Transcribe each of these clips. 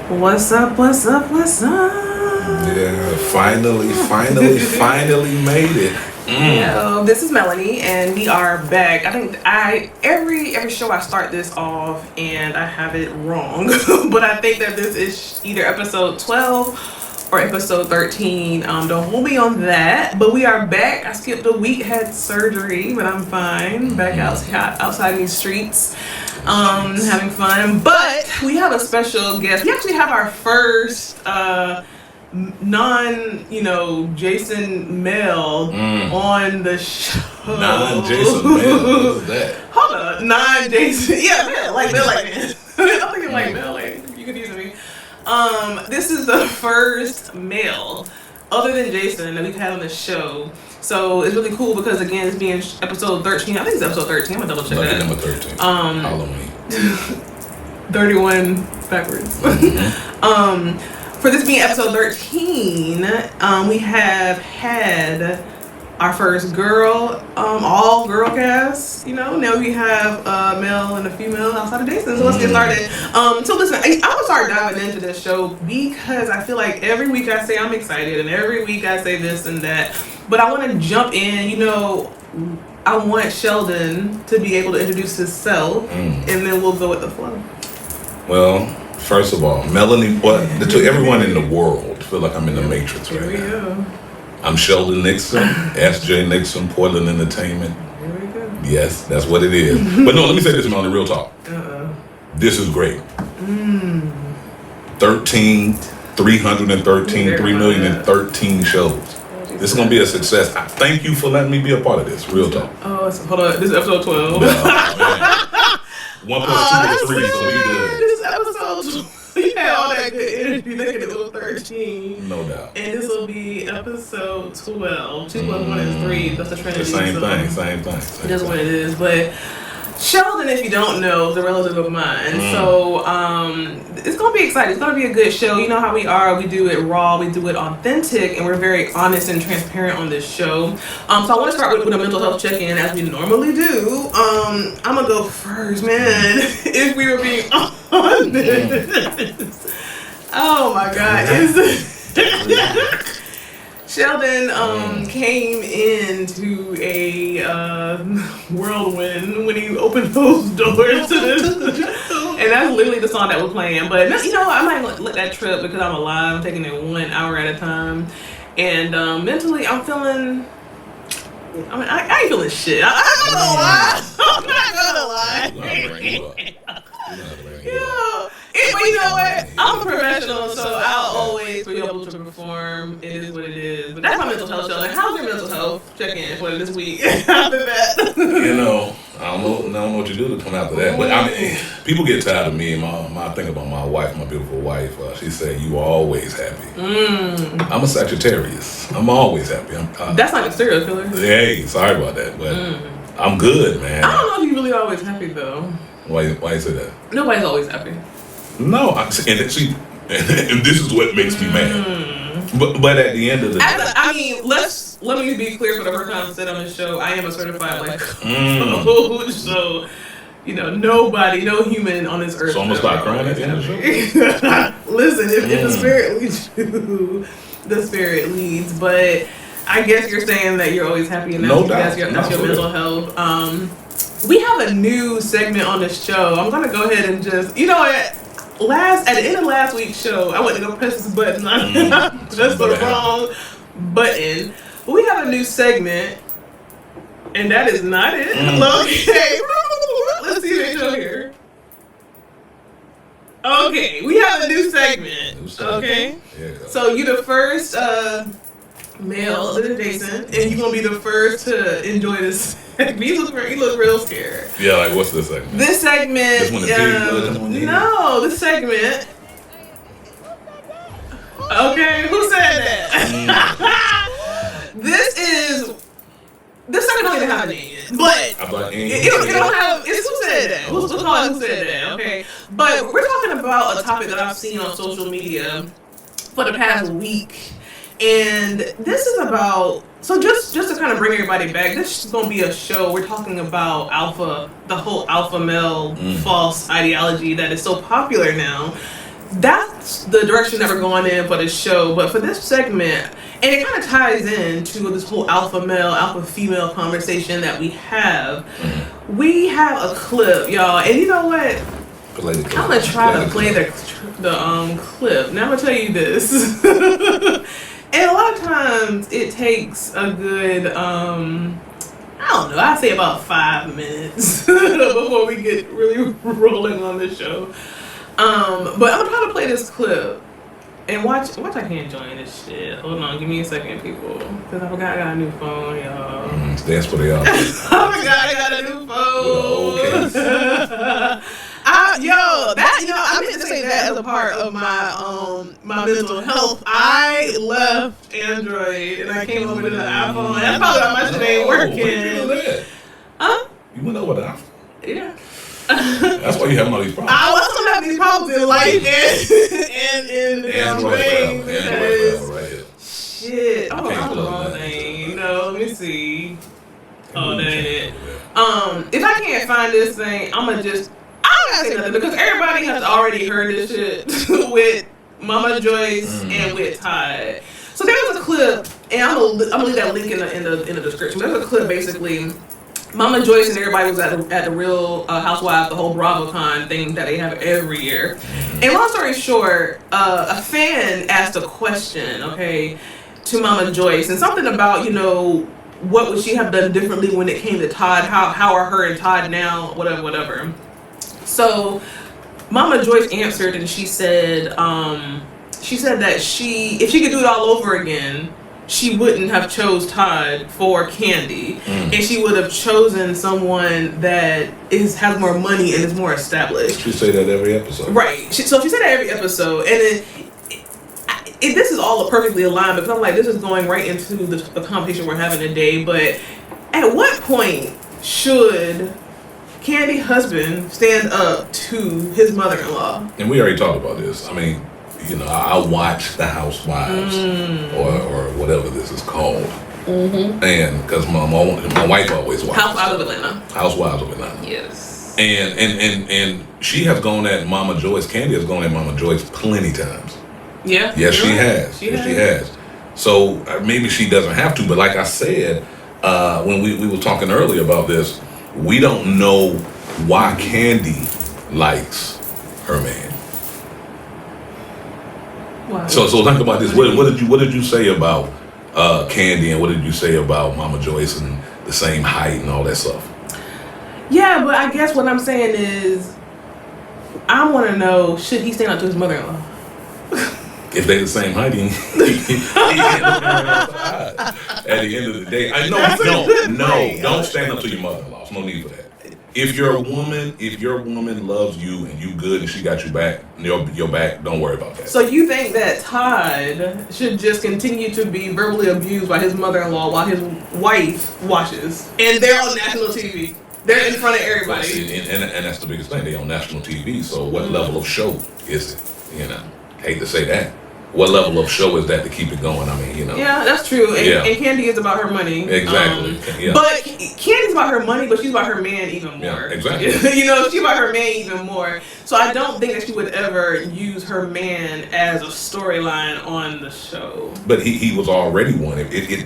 What's up, what's up, what's up? Yeah, finally made it. Yo, this is Melanie, and we are back. I think every show I start this off, and I have it wrong. But I think that this is either episode 12 or episode 13. Don't hold me on that. But we are back. I skipped a week, had surgery, but I'm fine. Back outside these streets. Having fun. But we have a special guest. We actually have our first Jason Mel on the show. Non-Jason Mel, what is that? Hold up, non-Jason. Yeah, Mel, like Mel, like man. I'm thinking like Mel, like you confusing me. This is the first male other than Jason that we've had on the show. So it's really cool because again, it's being episode 13. I think it's episode 13. I'm gonna double check that. Number 13. Halloween. 31 backwards. For this being episode 13, we have had our first girl, all girl cast. Now we have a male and a female outside of Jason. So let's get started. So listen, I'm gonna start diving into this show because I feel like every week I say I'm excited and every week I say this and that. But I want to jump in. I want Sheldon to be able to introduce himself, and then we'll go with the flow. Well, first of all, Meloney, to everyone in the world, feel like I'm in the Matrix right now. Go. I'm Sheldon Nixon, SJ Nixon, Portland Entertainment. Here we go. Yes, that's what it is. But no, let me say this, Meloney, real talk. This is great. 313 shows. This is going to be a success. Thank you for letting me be a part of this. Real talk. Oh, hold on. This is episode 12. No, man. 1 plus 2 is 3, so we good. This is episode 12. You had all that good energy thinking it was 13. No doubt. And this will be episode 12. 2 plus 1 is 3. That's the Trinity. The same thing. That's what it is. But Sheldon, if you don't know, is a relative of mine. So it's going to be exciting. It's going to be a good show. You know how we are. We do it raw. We do it authentic. And we're very honest and transparent on this show. So I want to start with a mental health check-in as we normally do. I'm going to go first, man. If we were being honest. Oh, my God. Sheldon came into a whirlwind when he opened those doors to this. And that's literally the song that we're playing. But, I might let that trip because I'm alive. I'm taking it 1 hour at a time. And mentally, I'm feeling... I ain't feeling shit. I don't know why. I'm not gonna lie. But you know what? I'm a professional, so I'll always be able to perform. It is what it is. But that's my mental health show. Like, how's your mental health check-in for this week? After that, I don't know what you do to come after that. But I mean, people get tired of me. I think about my wife, my beautiful wife. She said, "You are always happy." I'm a Sagittarius. I'm always happy. That's like a serial killer. Hey, sorry about that, but I'm good, man. I don't know if you're really always happy though. Why you say that? Nobody's always happy. No, and this is what makes me mad. But at the end of the day, let me be clear for the first time I said on this show, I am a certified life coach. So, nobody, no human on this earth. So I'm gonna start crying at the end of the show. Listen, if the spirit leads you, the spirit leads. But I guess you're saying that you're always happy, and that's your mental health. We have a new segment on the show. I'm gonna go ahead and just, at the end of last week's show, I went to go press this button. I pressed the wrong button. But we have a new segment, and that is not it. Okay, let's see the show here. Okay, we have a new segment. Okay, so you're the first male other than Jason, and you're gonna be the first to enjoy this. You look real scared. Yeah, like what's this segment? This segment. This one, no, this segment. Okay, who said that? This segment don't even have a name yet, but it don't have. It's who said that? Who said that? Okay, but we're talking about a topic that I've seen on social media for the past week. And this is about, so just to kind of bring everybody back, this is going to be a show. We're talking about the whole alpha male false ideology that is so popular now. that's the direction that we're going in for this show. But for this segment, and it kind of ties into this whole alpha male, alpha female conversation that we have. We have a clip, y'all, and you know what? I'm gonna try to play the clip. Now I'm gonna tell you this, and a lot of times it takes a good I don't know, I'd say about 5 minutes before we get really rolling on this show. But I'm gonna try to play this clip and watch. I can't join this shit. Hold on, give me a second, people, because I forgot I got a new phone, y'all. That's what they are. I forgot I got a new phone. I meant to say that as a part of my my mental health. I left Android and I came over to the iPhone. That's probably why my shit ain't working. Huh? You went over the iPhone? Yeah. That's why you having all these problems. I was having these problems in life and in Android. Right here. Shit. Oh, that's the wrong thing. No, let me see. Oh, that ain't it. If I can't find this thing, I'm gonna just. I don't gotta say nothing because everybody has already heard this shit with Mama Joyce and with Todd. So there was a clip, and I'm gonna leave that link in the description. There's a clip basically. Mama Joyce and everybody was at the Real Housewives, the whole BravoCon thing that they have every year. And long story short, a fan asked a question, okay, to Mama Joyce, and something about, you know, what would she have done differently when it came to Todd? How are her and Todd now? Whatever. So Mama Joyce answered, and she said that if she could do it all over again, she wouldn't have chose Todd for Candy, and she would have chosen someone that has more money and is more established. She say that every episode, right? So she said that every episode, and this is all perfectly aligned because I'm like, this is going right into the conversation we're having today. But at what point should Candy's husband stand up to his mother-in-law? And we already talked about this. I mean, you know, I watch The Housewives or whatever this is called, and because my wife always watches Housewives of Atlanta. Yes. And she has gone at Mama Joyce. Candy has gone at Mama Joyce plenty times. Yeah. Yes, she has. She has. So maybe she doesn't have to, but like I said, when we were talking earlier about this, we don't know why Candy likes her man. Wow. So think about this. What did you say about Candy, and what did you say about Mama Joyce and the same height and all that stuff? Yeah, but I guess what I'm saying is, I want to know, should he stand up to his mother-in-law? If they the same height, he at the end of the day, don't stand up to your mother-in-law. There's no need for that. If your woman loves you and you good and she got your back, don't worry about that. So you think that Todd should just continue to be verbally abused by his mother-in-law while his wife watches, and they're on national TV? They're in front of everybody. And that's the biggest thing. They're on national TV. So what level of show is it? You know, hate to say that. What level of show is that to keep it going? I mean, you know. Yeah, that's true. And Candy is about her money. Exactly. But Candy's about her money, but she's about her man even more. Yeah, exactly. You know, she's about her man even more. So I don't think that she would ever use her man as a storyline on the show. But he was already one.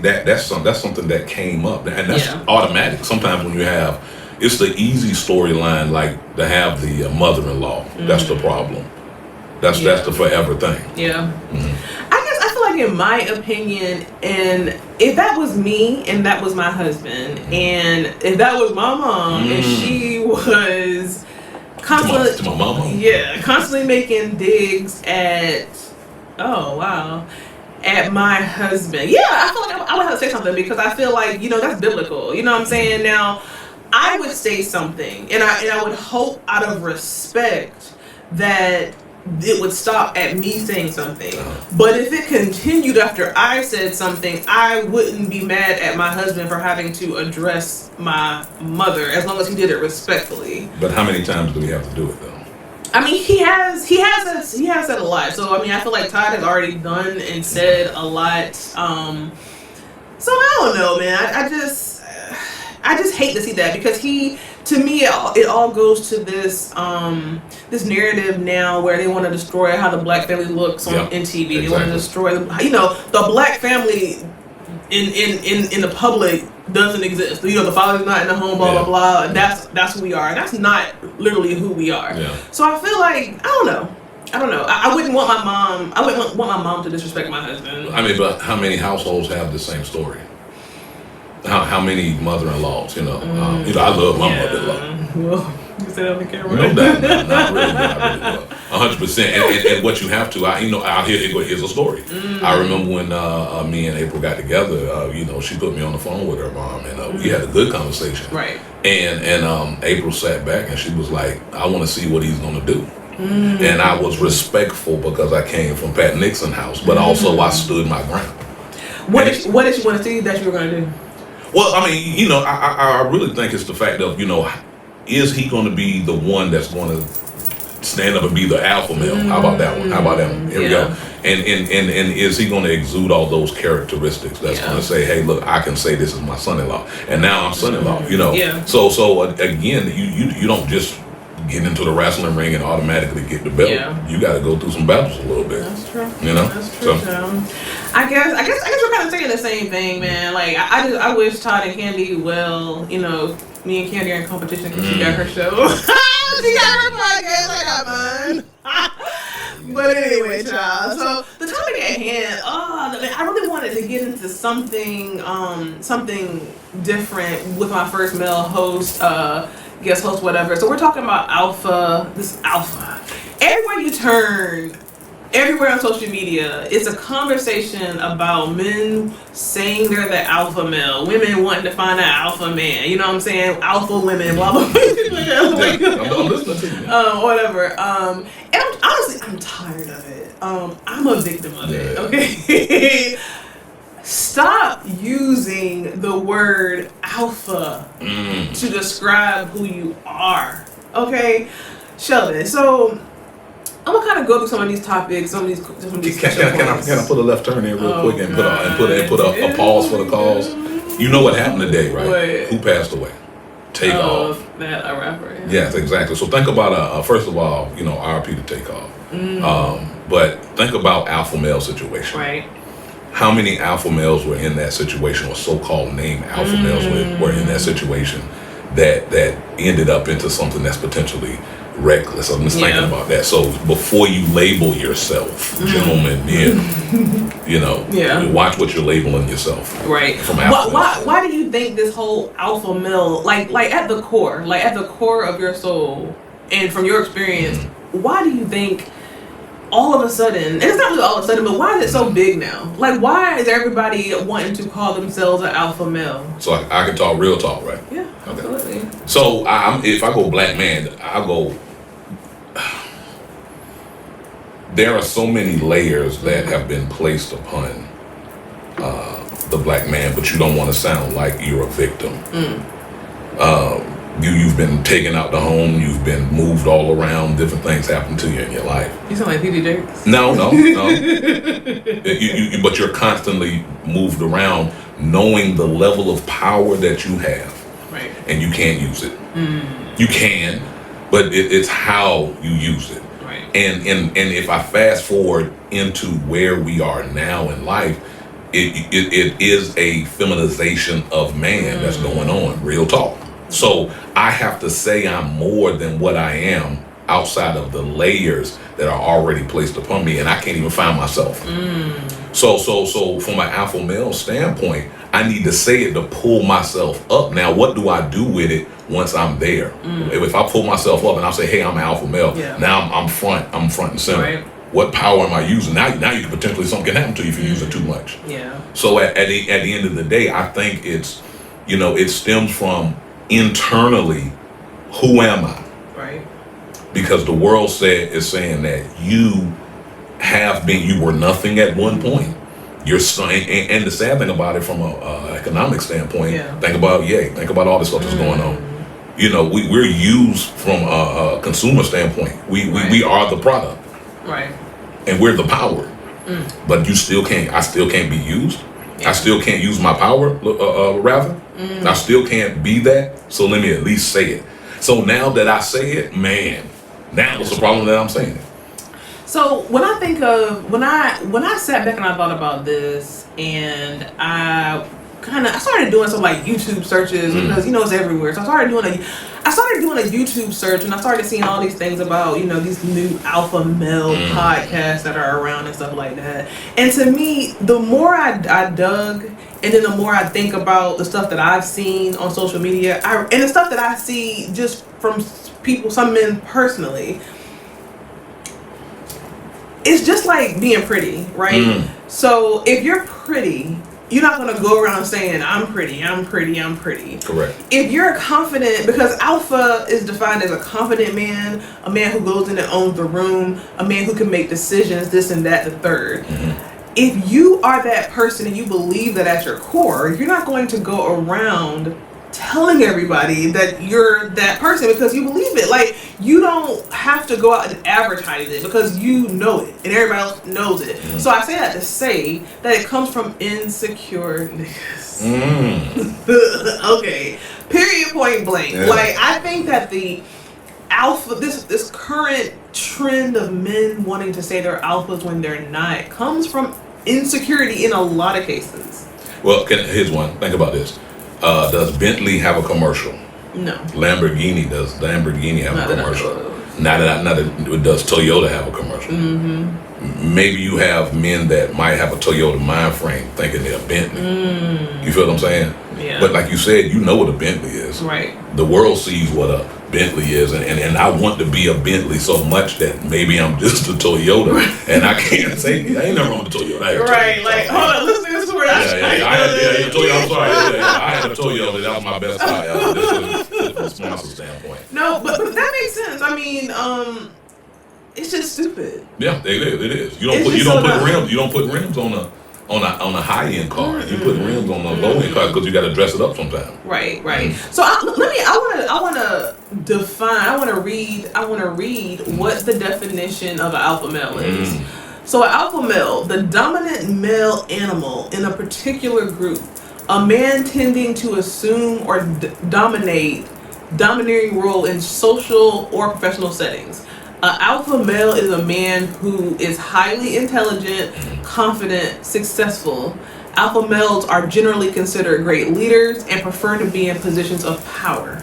That's something that came up, and that's automatic. Sometimes when you have, it's the easy storyline, like to have the mother-in-law. That's the problem. That's the forever thing. Yeah. I feel like, in my opinion, and if that was me and that was my husband, and if that was my mom and she was constantly to my mama? Yeah, constantly making digs at at my husband. Yeah, I feel like I would have to say something because I feel like, you know, that's biblical. You know what I'm saying? Now, I would say something, and I would hope out of respect that it would stop at me saying something. But if it continued after I said something, I wouldn't be mad at my husband for having to address my mother, as long as he did it respectfully. But how many times do we have to do it though? I mean, he has said a lot. So I mean, I feel like Todd has already done and said a lot. So I don't know, man. I just hate to see that, because to to me, it all goes to this this narrative now where they want to destroy how the black family looks on in TV. They want to destroy the black family in the public doesn't exist. The father's not in the home, blah blah blah. That's who we are. That's not literally who we are. Yeah. So I feel like I don't know. I wouldn't want my mom. I wouldn't want my mom to disrespect my husband. I mean, but how many households have the same story? How many mother-in-laws? I love my mother-in-law. Well, you said that on the camera. No doubt, not really, 100%. And what you have to, out here, here's a story. I remember when me and April got together. She put me on the phone with her mom, and we had a good conversation. Right. And April sat back and she was like, "I want to see what he's going to do." And I was respectful because I came from Pat Nixon house, but also I stood my ground. What did you want to see that you were going to do? Well, I mean, I really think it's the fact of, is he going to be the one that's going to stand up and be the alpha male? How about that one? Here we go. And is he going to exude all those characteristics that's going to say, hey, look, I can say this is my son-in-law, and now I'm son-in-law. So again, you don't just get into the wrestling ring and automatically get the belt. You got to go through some battles a little bit. That's true. That's true. I guess we're kind of saying the same thing, man. Like I wish Todd and Candy well. Me and Candy are in competition because she got her show. She got her podcast. I got mine. But anyway, child. So the topic at hand. I really wanted to get into something different with my first male host. Guest host, whatever. So we're talking about alpha. Everywhere you turn, everywhere on social media, it's a conversation about men saying they're the alpha male, women wanting to find an alpha man. You know what I'm saying? Alpha women, blah blah blah. I'm listening to you. Whatever. And I'm tired of it. I'm a victim of it. Okay. Stop using the word alpha to describe who you are. Okay, Sheldon. So I'm gonna kind of go through some of these topics, some of these Can I put a left turn in real quick and put a pause for the cause? You know what happened today, right? What? Who passed away? Takeoff. That a rapper. Yeah. Yes, exactly. So think about first of all, RP to Takeoff. But think about alpha male situation. Right. How many alpha males were in that situation, or so-called named alpha males were in that situation that ended up into something that's potentially reckless? I'm just thinking about that. So before you label yourself, gentlemen, watch what you're labeling yourself. Right. From alpha why do you think this whole alpha male, like at the core of your soul, and from your experience, why do you think all of a sudden, and it's not really all of a sudden, but why is it so big now? Like, why is everybody wanting to call themselves an alpha male? So I can talk real talk, right? Yeah, absolutely. Okay. So if I go black man, I'll go. There are so many layers that have been placed upon the black man, but you don't want to sound like you're a victim. You've been taken out the home, you've been moved all around, different things happen to you in your life. You sound like P.D. Jakes. No. But you're constantly moved around, knowing the level of power that you have. Right. And you can't use it. You can, but it's how you use it. Right. And if I fast forward into where we are now in life, it is a feminization of man that's going on, real talk. So I have to say I'm more than what I am outside of the layers that are already placed upon me, and I can't even find myself. So from an alpha male standpoint, I need to say it to pull myself up. Now, what do I do with it once I'm there? If I pull myself up and I say, hey, I'm an alpha male, now I'm front and center. Right. What power am I using? Now you can potentially, something can happen to you if you use it too much. Yeah. So at the end of the day, I think it's, it stems from internally, who am I? Right. Because the world is saying that you were nothing at one point. You're and the sad thing about it from an economic standpoint, think about all the stuff that's going on. We're used from a consumer standpoint. We are the product. Right. And we're the power. But I still can't be used. Yeah. I still can't use my power, rather. I still can't be that. So let me at least say it. So now that I say it, man, now it's a problem that I'm saying it. So when I think of when I sat back and I thought about this, and I started doing some like YouTube searches because it's everywhere. So I started doing a YouTube search, and I started seeing all these things about these new alpha male podcasts that are around and stuff like that. And to me, the more I dug, and then the more I think about the stuff that I've seen on social media, and the stuff that I see just from people, some men personally. It's just like being pretty, right? So if you're pretty, you're not going to go around saying, I'm pretty, I'm pretty, I'm pretty. Correct. If you're confident, because alpha is defined as a confident man, a man who goes in and owns the room, a man who can make decisions, this and that, the third. If you are that person and you believe that at your core, you're not going to go around telling everybody that you're that person because you believe it. Like, you don't have to go out and advertise it because you know it and everybody else knows it. So I say that to say that it comes from insecure niggas. Okay. Period, point blank. Yeah. Like, I think that the alpha, this current trend of men wanting to say they're alphas when they're not, comes from insecurity in a lot of cases. Well, here's one. Think about this. Does Bentley have a commercial? No. Does Lamborghini have a commercial? Not that does Toyota have a commercial? Maybe you have men that might have a Toyota mind frame thinking they're a Bentley. You feel what I'm saying? Yeah. But like you said, you know what a Bentley is. Right. The world sees what a Bentley is, and I want to be a Bentley so much that maybe I'm just a Toyota, and I can't say I ain't never on the Toyota. Right, like, hold on, listen to this word. I had Toyota. I'm sorry. I had a Toyota. That was my best car. This was from a sponsor standpoint. No, but that makes sense. I mean, it's just stupid. Yeah, it is. You don't put rims on a high end car. You put rims on a low end car because you got to dress it up sometimes. Right. So I want to read what the definition of an alpha male is. So an alpha male, the dominant male animal in a particular group, a man tending to assume or domineering role in social or professional settings. An alpha male is a man who is highly intelligent, confident, successful. Alpha males are generally considered great leaders and prefer to be in positions of power.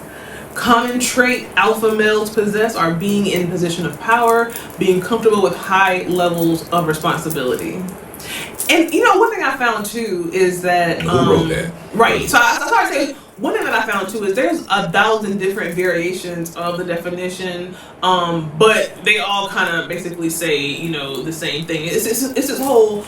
Common trait alpha males possess are being in position of power, being comfortable with high levels of responsibility. And one thing I found too is that who wrote that? Right. So I started saying one thing that I found too is there's 1,000 different variations of the definition, but they all kind of basically say the same thing. It's this whole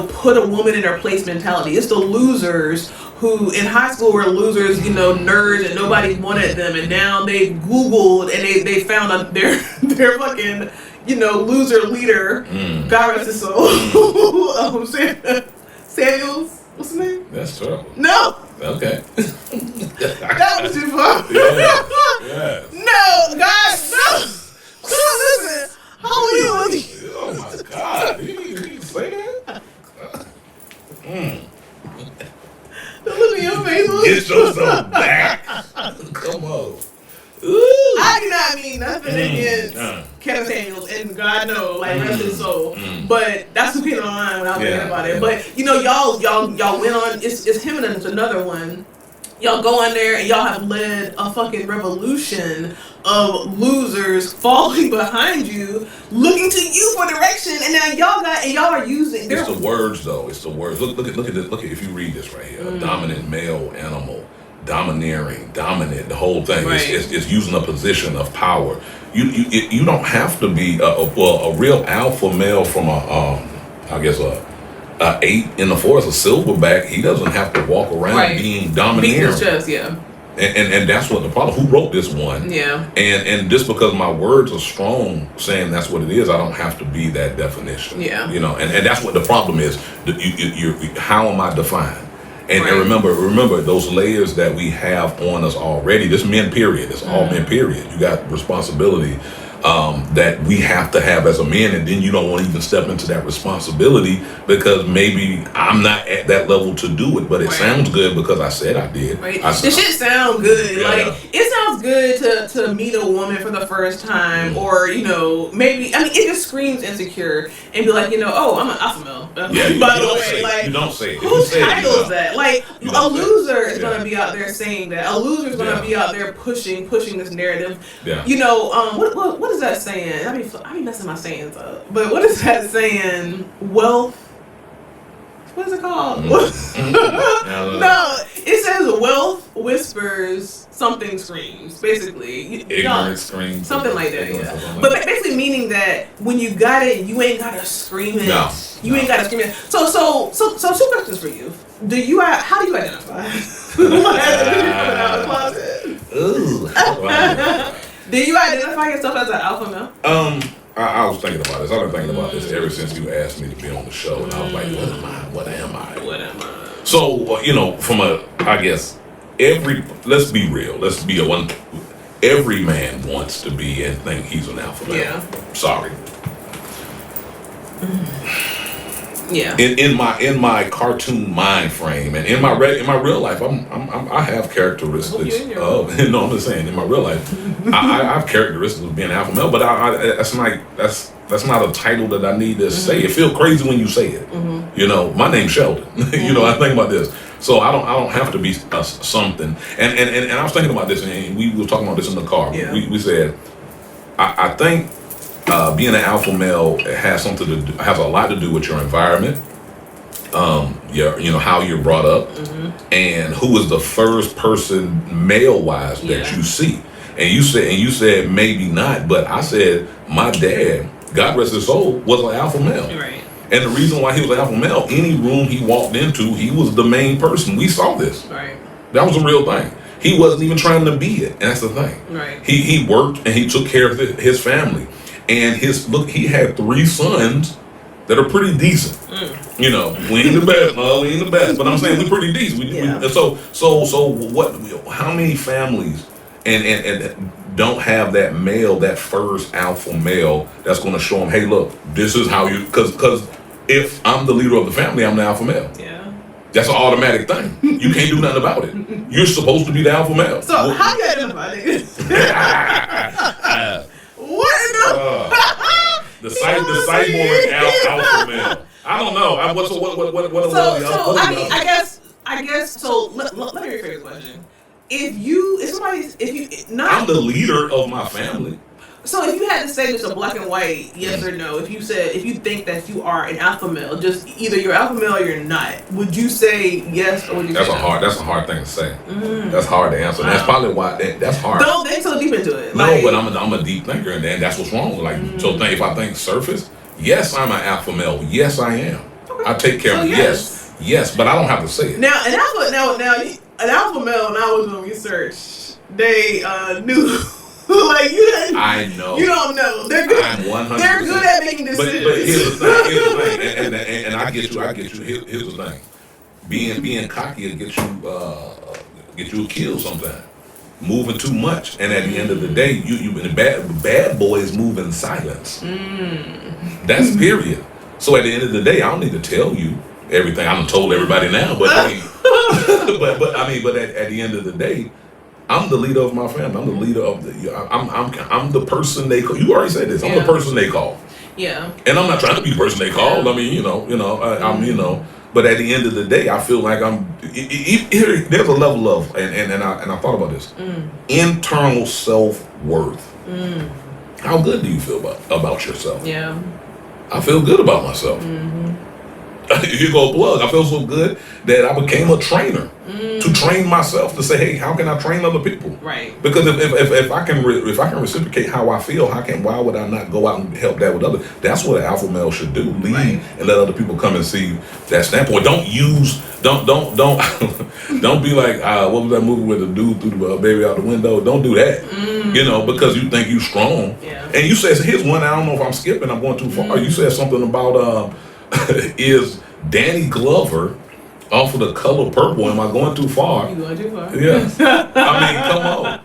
put a woman in her place mentality. It's the losers who in high school were losers, nerds, and nobody wanted them, and now they Googled and they found their fucking loser leader. God rest his soul. Samuels. What's his name? That's terrible. No. Okay. That was too far. Yeah. No, guys, no. Listen. How old are you? Oh my God. You say that? Look at your face. Get yourself back. Come on. Ooh. I do not mean nothing against Kevin Samuels, and God knows, like rest his soul. But that's who came to mind when I was thinking about it. But y'all went on. It's him and another one. Y'all go in there and y'all have led a fucking revolution of losers falling behind you, looking to you for direction, and now y'all are using. It's the words though. It's the words. Look at this. Look at if you read this right here. A dominant male animal. Domineering, dominant, the whole thing. Right. It's using a position of power. You don't have to be a real alpha male from a 8 in the forest, a silverback. He doesn't have to walk around being domineering. Beating his chest, yeah. And that's what the problem. Who wrote this one? Yeah. And just because my words are strong, saying that's what it is, I don't have to be that definition. Yeah. And that's what the problem is. How am I defined? And remember those layers that we have on us already. This men period. It's all men period. You got responsibility that we have to have as a man, and then you don't want to even step into that responsibility because maybe I'm not at that level to do it, but it sounds good because I said I did. Right. The shit sounds good. It sounds good to meet a woman for the first time, or maybe it just screams insecure and be like, oh, I'm an alpha male. By the way, you don't say it. Who titles that? Like a loser is gonna be out there saying that. A loser is gonna be out there pushing this narrative. Yeah. What is that saying? I be messing my sayings up. But what is that saying? Wealth. What is it called? No, it says wealth whispers, something screams. Basically, ignorance screams, something like that. Yeah, but basically meaning that when you got it, you ain't gotta scream it. No, you ain't gotta scream it. So two questions for you. How do you identify? Ooh. Do you identify yourself as an alpha male? I was thinking about this. I've been thinking about this ever since you asked me to be on the show, and I was like, what am I? So, let's be real. Every man wants to be and think he's an alpha male. Yeah. Sorry. Yeah. In my cartoon mind frame and in my real life, I have characteristics of. No, I'm just saying in my real life, I have characteristics of being an alpha male, but that's not a title that I need to say. It feels crazy when you say it. Mm-hmm. My name's Sheldon. I think about this, so I don't have to be something. And I was thinking about this, and we were talking about this in the car. Yeah. We said, I think. Being an alpha male has a lot to do with your environment, how you're brought up, and who is the first person male wise that you see. And you said maybe not, but I said my dad, God rest his soul, was an alpha male. Right. And the reason why he was an alpha male, any room he walked into, he was the main person. We saw this. Right. That was a real thing. He wasn't even trying to be it, and that's the thing. Right. He worked and he took care of his family. And he had 3 sons that are pretty decent. We ain't the best, but I'm saying we're pretty decent. So what? How many families and don't have that male, that first alpha male that's going to show them, hey, look, this is how you. Because if I'm the leader of the family, I'm the alpha male. Yeah. That's an automatic thing. You can't do nothing about it. You're supposed to be the alpha male. So how do you identify it? The cyborg alpha male. I don't know. I guess. So let me rephrase the question. I'm the leader of my family. So if you had to say just a black and white yes or no, if you think that you are an alpha male, just either you're alpha male or you're not, would you say yes or would you say no? That's a hard thing to say. That's hard to answer. Wow. That's probably why that's hard. Don't think so deep into it. No, but I'm a deep thinker, and that's what's wrong. So if I think surface, yes, I'm an alpha male. Yes, I am. Okay. I take care of yes, but I don't have to say it. Now an alpha male. When I was doing research, they knew. Like you didn't. I know. You don't know. They're good. I'm 100%. They're good at making decisions. But here's the thing. And I get you. Here's the thing. Being cocky will get you killed sometimes. Moving too much, and at the end of the day, you bad boys move in silence. That's period. So at the end of the day, I don't need to tell you everything. I'm told everybody now, but at the end of the day. I'm the leader of my family. I'm the leader of I'm the person they call. You already said this. I'm the person they call. Yeah. And I'm not trying to be the person they call. I mean, I'm. But at the end of the day, I feel like there's a level of and I thought about this internal self-worth. How good do you feel about yourself? Yeah. I feel good about myself. You go plug. I feel so good that I became a trainer to train myself to say, hey, how can I train other people? Right. Because if I can reciprocate how I feel, why would I not go out and help that with others? That's what an alpha male should do. Lead and let other people come and see that standpoint. Don't be like what was that movie where the dude threw the baby out the window? Don't do that. Because you think you strong. Yeah. And you said here's one. I don't know if I'm skipping. I'm going too far. You said something about. Is Danny Glover off of The Color Purple? Am I going too far? You're going too far. Yeah. I mean, come on.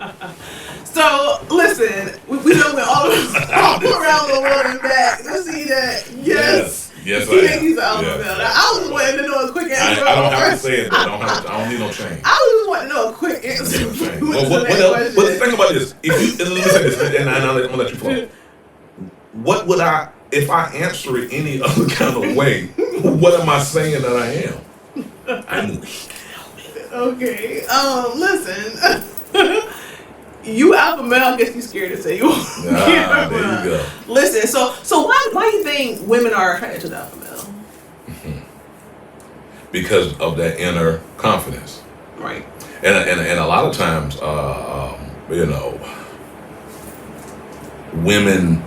So listen, we done went all around the world and back to see that. Yes, I think he's an alpha male. I was wanting to know a quick answer. I don't have to say it. Though. I don't need no change. I was just wanting to know a quick answer. What else? But think about this. If you let me say this, and I'm gonna let you flow. What would I, if I answer it any other kind of way? What am I saying that I am? I'm weak. Okay. Listen. You alpha male, I guess you scared to say you are. There you go. Listen, so why do you think women are attracted to the alpha male? Because of that inner confidence. Right. And a lot of times, women,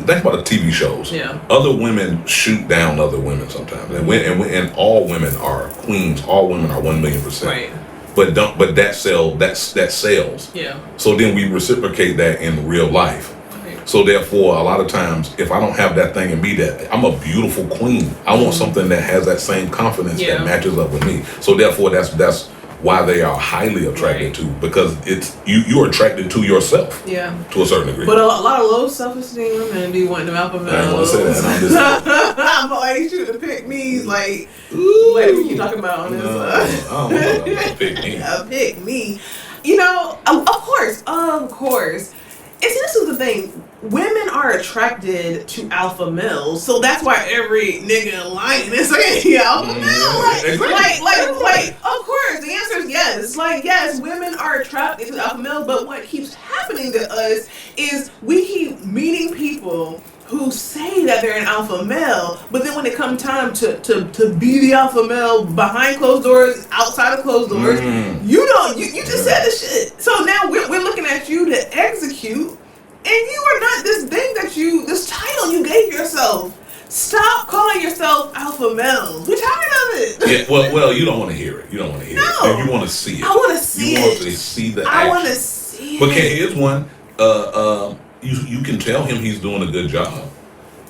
think about the TV shows. Yeah. Other women shoot down other women sometimes. And all women are queens. All women are 1,000,000%. Right. But that sells. Yeah. So then we reciprocate that in real life. Right. So therefore, a lot of times, if I don't have that thing in me, that I'm a beautiful queen, I want something that has that same confidence that matches up with me. So therefore, that's why they are highly attracted to, because it's you're attracted to yourself. Yeah. To a certain degree. But a lot of low self-esteem women be wanting them alpha males. I don't want to say that. I'm just I'm like, shoot, the pick me's like, what we keep talking about on this. I don't want to pick me. Pick me. Of course. And see, this is the thing. Women are attracted to alpha males, so that's why every nigga in line is saying alpha male. Like, of course, the answer is yes. Like, yes, women are attracted to alpha males, but what keeps happening to us is we keep meeting people who say that they're an alpha male, but then when it comes time to be the alpha male behind closed doors, outside of closed doors, you just said the shit. So now we're looking at you to execute. And you are not this thing this title you gave yourself. Stop calling yourself alpha male. We're tired of it. Yeah, well, you don't want to hear it. You don't want to hear it. You want to see it. I want to see it. You want to see the action. I want to see it. But here's one. You can tell him he's doing a good job,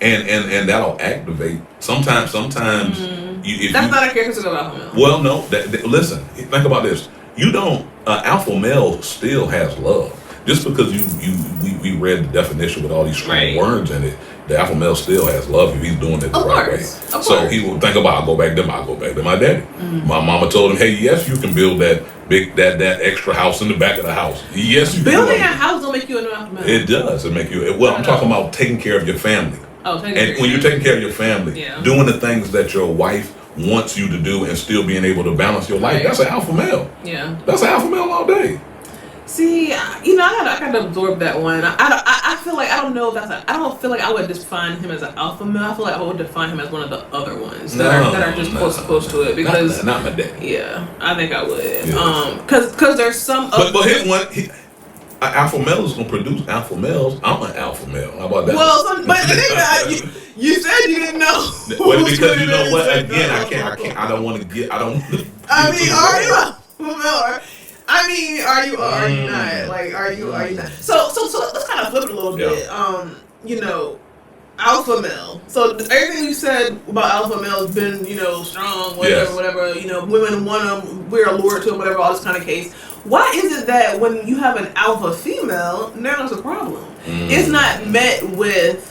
and that'll activate. Sometimes that's not a characteristic of alpha male. Well, no. Listen, think about this. You don't. Alpha male still has love. Just because we read the definition with all these strong words in it, the alpha male still has love if he's doing it the right way. So he will think about, I'll go back to my daddy. My mama told him, hey, yes, you can build that extra house in the back of the house. Yes, you building can. A house don't make you an alpha male. It does. It make you. Well, I'm talking about taking care of your family. And when you're taking care of your family, doing the things that your wife wants you to do and still being able to balance your life, that's an alpha male. Yeah. That's an alpha male all day. See, I gotta absorb that one. I feel like I don't feel like I would define him as an alpha male. I feel like I would define him as one of the other ones that are just close to it, because not my daddy. Yeah, I think I would. Yes. Because there's some. But here's one. Alpha male is gonna produce alpha males. I'm an alpha male. How about that? Well, but the thing you said you didn't know. Well, because you know what? Again, I can't. I don't want to get. I don't. I mean, are you alpha male? I mean, are you not? Like, are you not? So let's kind of flip it a little bit. Alpha male. So everything you said about alpha male has been, strong, whatever. Women want them, we're allured to them, whatever, all this kind of case. Why is it that when you have an alpha female, now there's a problem? It's not met with,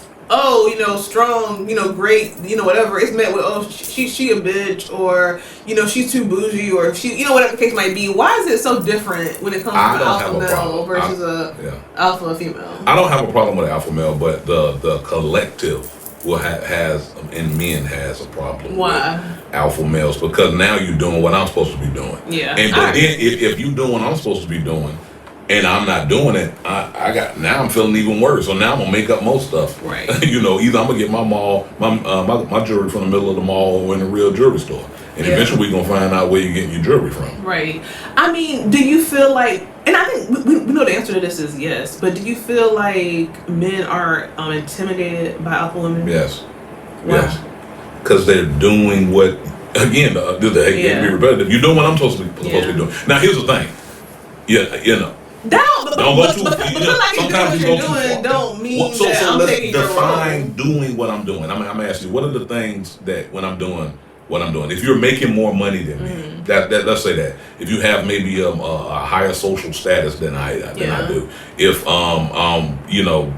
strong, great, whatever. It's met with, she a bitch, or, she's too bougie, or she, whatever the case might be. Why is it so different when it comes to alpha male versus alpha female? I don't have a problem with alpha male, but the collective has a problem. Why? With alpha males, because now you're doing what I'm supposed to be doing. Yeah. But then if you doing what I'm supposed to be doing, and I'm not doing it, now I'm feeling even worse. So now I'm gonna make up more stuff. Right. Either I'm gonna get my jewelry from the middle of the mall or in a real jewelry store, and eventually we're gonna find out where you're getting your jewelry from. Right. I mean, do you feel like? And I think we know the answer to this is yes. But do you feel like men are intimidated by alpha women? Yes. Why? Yes. Because they're doing what? Again, be repetitive. You're doing what I'm supposed to be doing. Now here's the thing. Don't go too far. Sometimes you go too far. Don't mean so that I'm let's taking your role. define doing what I'm doing. I'm asking you, what are the things that when I'm doing what I'm doing. If you're making more money than me, that let's say that. If you have maybe a higher social status than I do. If you know,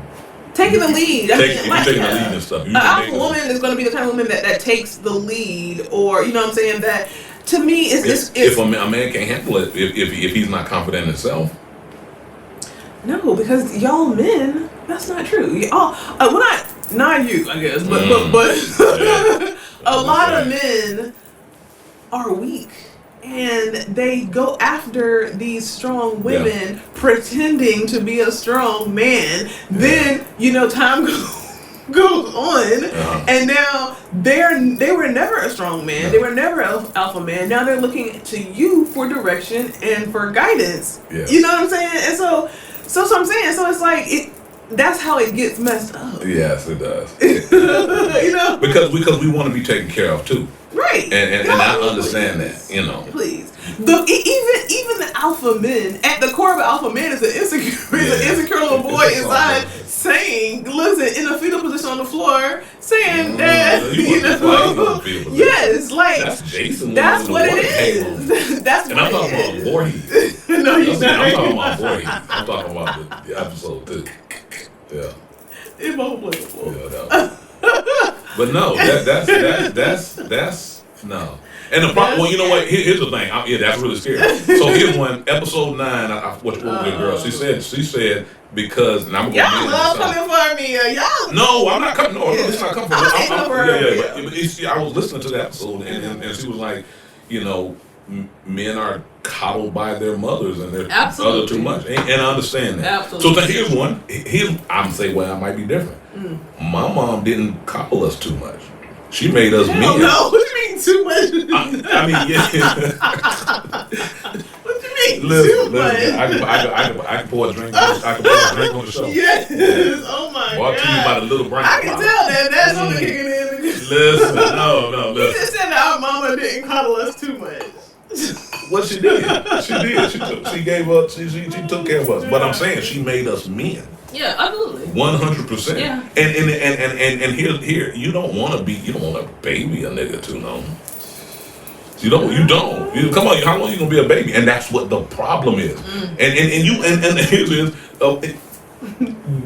taking the lead. If you're taking the lead and stuff. An alpha woman is going to be the kind of woman that takes the lead, or you know what I'm saying. That to me is if a man can't handle it, if he's not confident in himself. No, because y'all men, that's not true. Y'all, well, not you, I guess, but Yeah. a lot of men are weak. And they go after these strong women pretending to be a strong man. Then, you know, time goes on, and now they were never a strong man. They were never an alpha man. Now they're looking to you for direction and for guidance. You know what I'm saying? And so I'm saying, so it's like that's how it gets messed up. Yes, it does. You know, because we want to be taken care of too. Right. And I understand that, you know. Please. Even the alpha men, at the core of an alpha man is an insecure little boy inside saying, listen, in a fetal position on the floor, saying that, you know. Yes, like, that's Jason. That's what it is. That's what it is. And I'm talking about Voorhees. No, you're not. I'm talking about Voorhees. I'm talking about the episode too. Yeah. It's both applicable. Yeah, but no, that's no. And the problem, well, you know what? Here's the thing. That's really scary. So here's one. Episode 9. I watched with a girl. She said because, and I'm going y'all love coming for me. Y'all. No, I'm not coming. No, it's not coming for me. But I was listening to the episode, and she was like, you know, men are coddled by their mothers and their other too much, and I understand that. Absolutely. So here's one. I'm saying, well, I might be different. My mom didn't coddle us too much. She made us men. No, what do you mean too much? I mean, yeah. What do you mean listen, too much? I can pour a drink. I can pour a drink on the show. Yes. Yeah. Oh my Brought God. to you by the little brown. I can tell that's something kicking in. Listen, no. You just said that our mama didn't coddle us too much. What she did. She gave up. She took care of us. But I'm saying she made us men. Yeah, absolutely. 100%. Yeah. And here you don't want to baby a nigga too long. You don't. Come on, how long you gonna be a baby? And that's what the problem is. And here's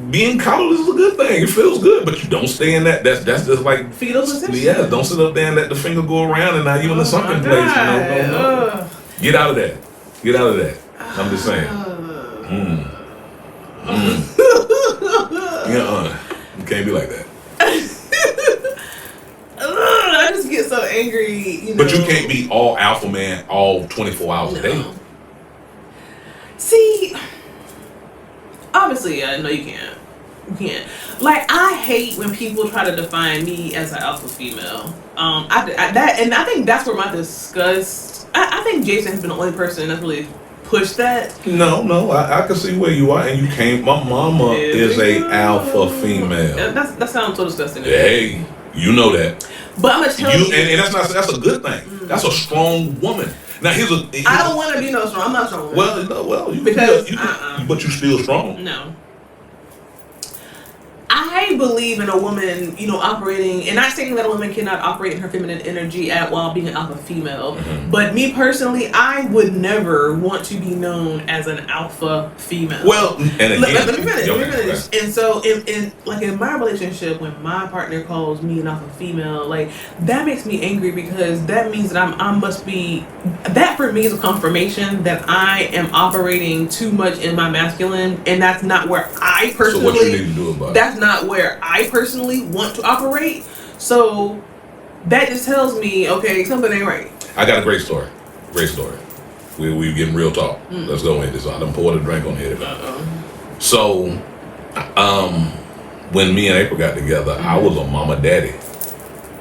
being coddled is a good thing. It feels good, but you don't stay in that. That's just like fetal position. Yeah, don't sit up there and let the finger go around and now you're in the sunken place. No. Get out of that. I'm just saying. You can't be like that. I just get so angry, you know. But you can't be all alpha man all 24 hours a day. See, obviously, I know you can't. You can't. Like, I hate when people try to define me as an alpha female. I think that's where my disgust. I think Jason has been the only person that's really pushed that. No, I can see where you are, and you can't. My mama is a alpha female. That sounds so disgusting. Hey, you know that. But I'm gonna tell you, and that's a good thing. That's a strong woman. Now I don't want to be no strong. I'm not strong. Well, but you still strong. No. I believe in a woman, you know, operating, and not saying that a woman cannot operate in her feminine energy while being an alpha female. But me personally, I would never want to be known as an alpha female. Well, and again, let me finish. And so, in my relationship, when my partner calls me an alpha female, like, that makes me angry because that means that that for me is a confirmation that I am operating too much in my masculine, and that's not where I personally. So what you need to do about it? That's not where I personally want to operate. So that just tells me, okay, something ain't right. I got a great story. We getting real talk. Let's go into this. I done poured a drink on here. So, when me and April got together, I was a mama daddy.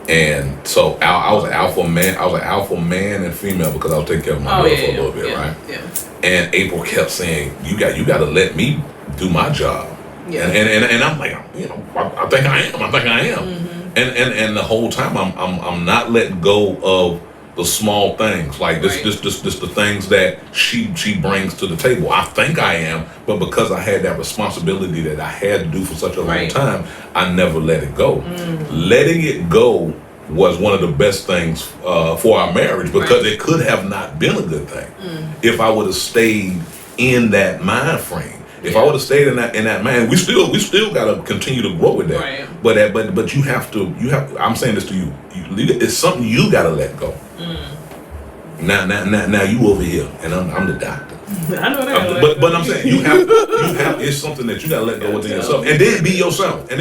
And so I was an alpha man. I was an alpha man and female because I was taking care of my mother for a little bit, right? Yeah. And April kept saying, "You got to let me do my job." Yeah. And I'm like, you know, I think I am. And the whole time I'm not letting go of the small things, like this the things that she brings to the table. I think I am, but because I had that responsibility that I had to do for such a long time, I never let it go. Letting it go was one of the best things for our marriage, because it could have not been a good thing if I would have stayed in that mind frame. If I would have stayed in that mind, we still got to continue to grow with that. Right. But you have to. I'm saying this to you. It's something you got to let go. Now you over here, and I'm the doctor. I know that. But I'm saying you have. It's something that you got to let go within yourself, and then be yourself, at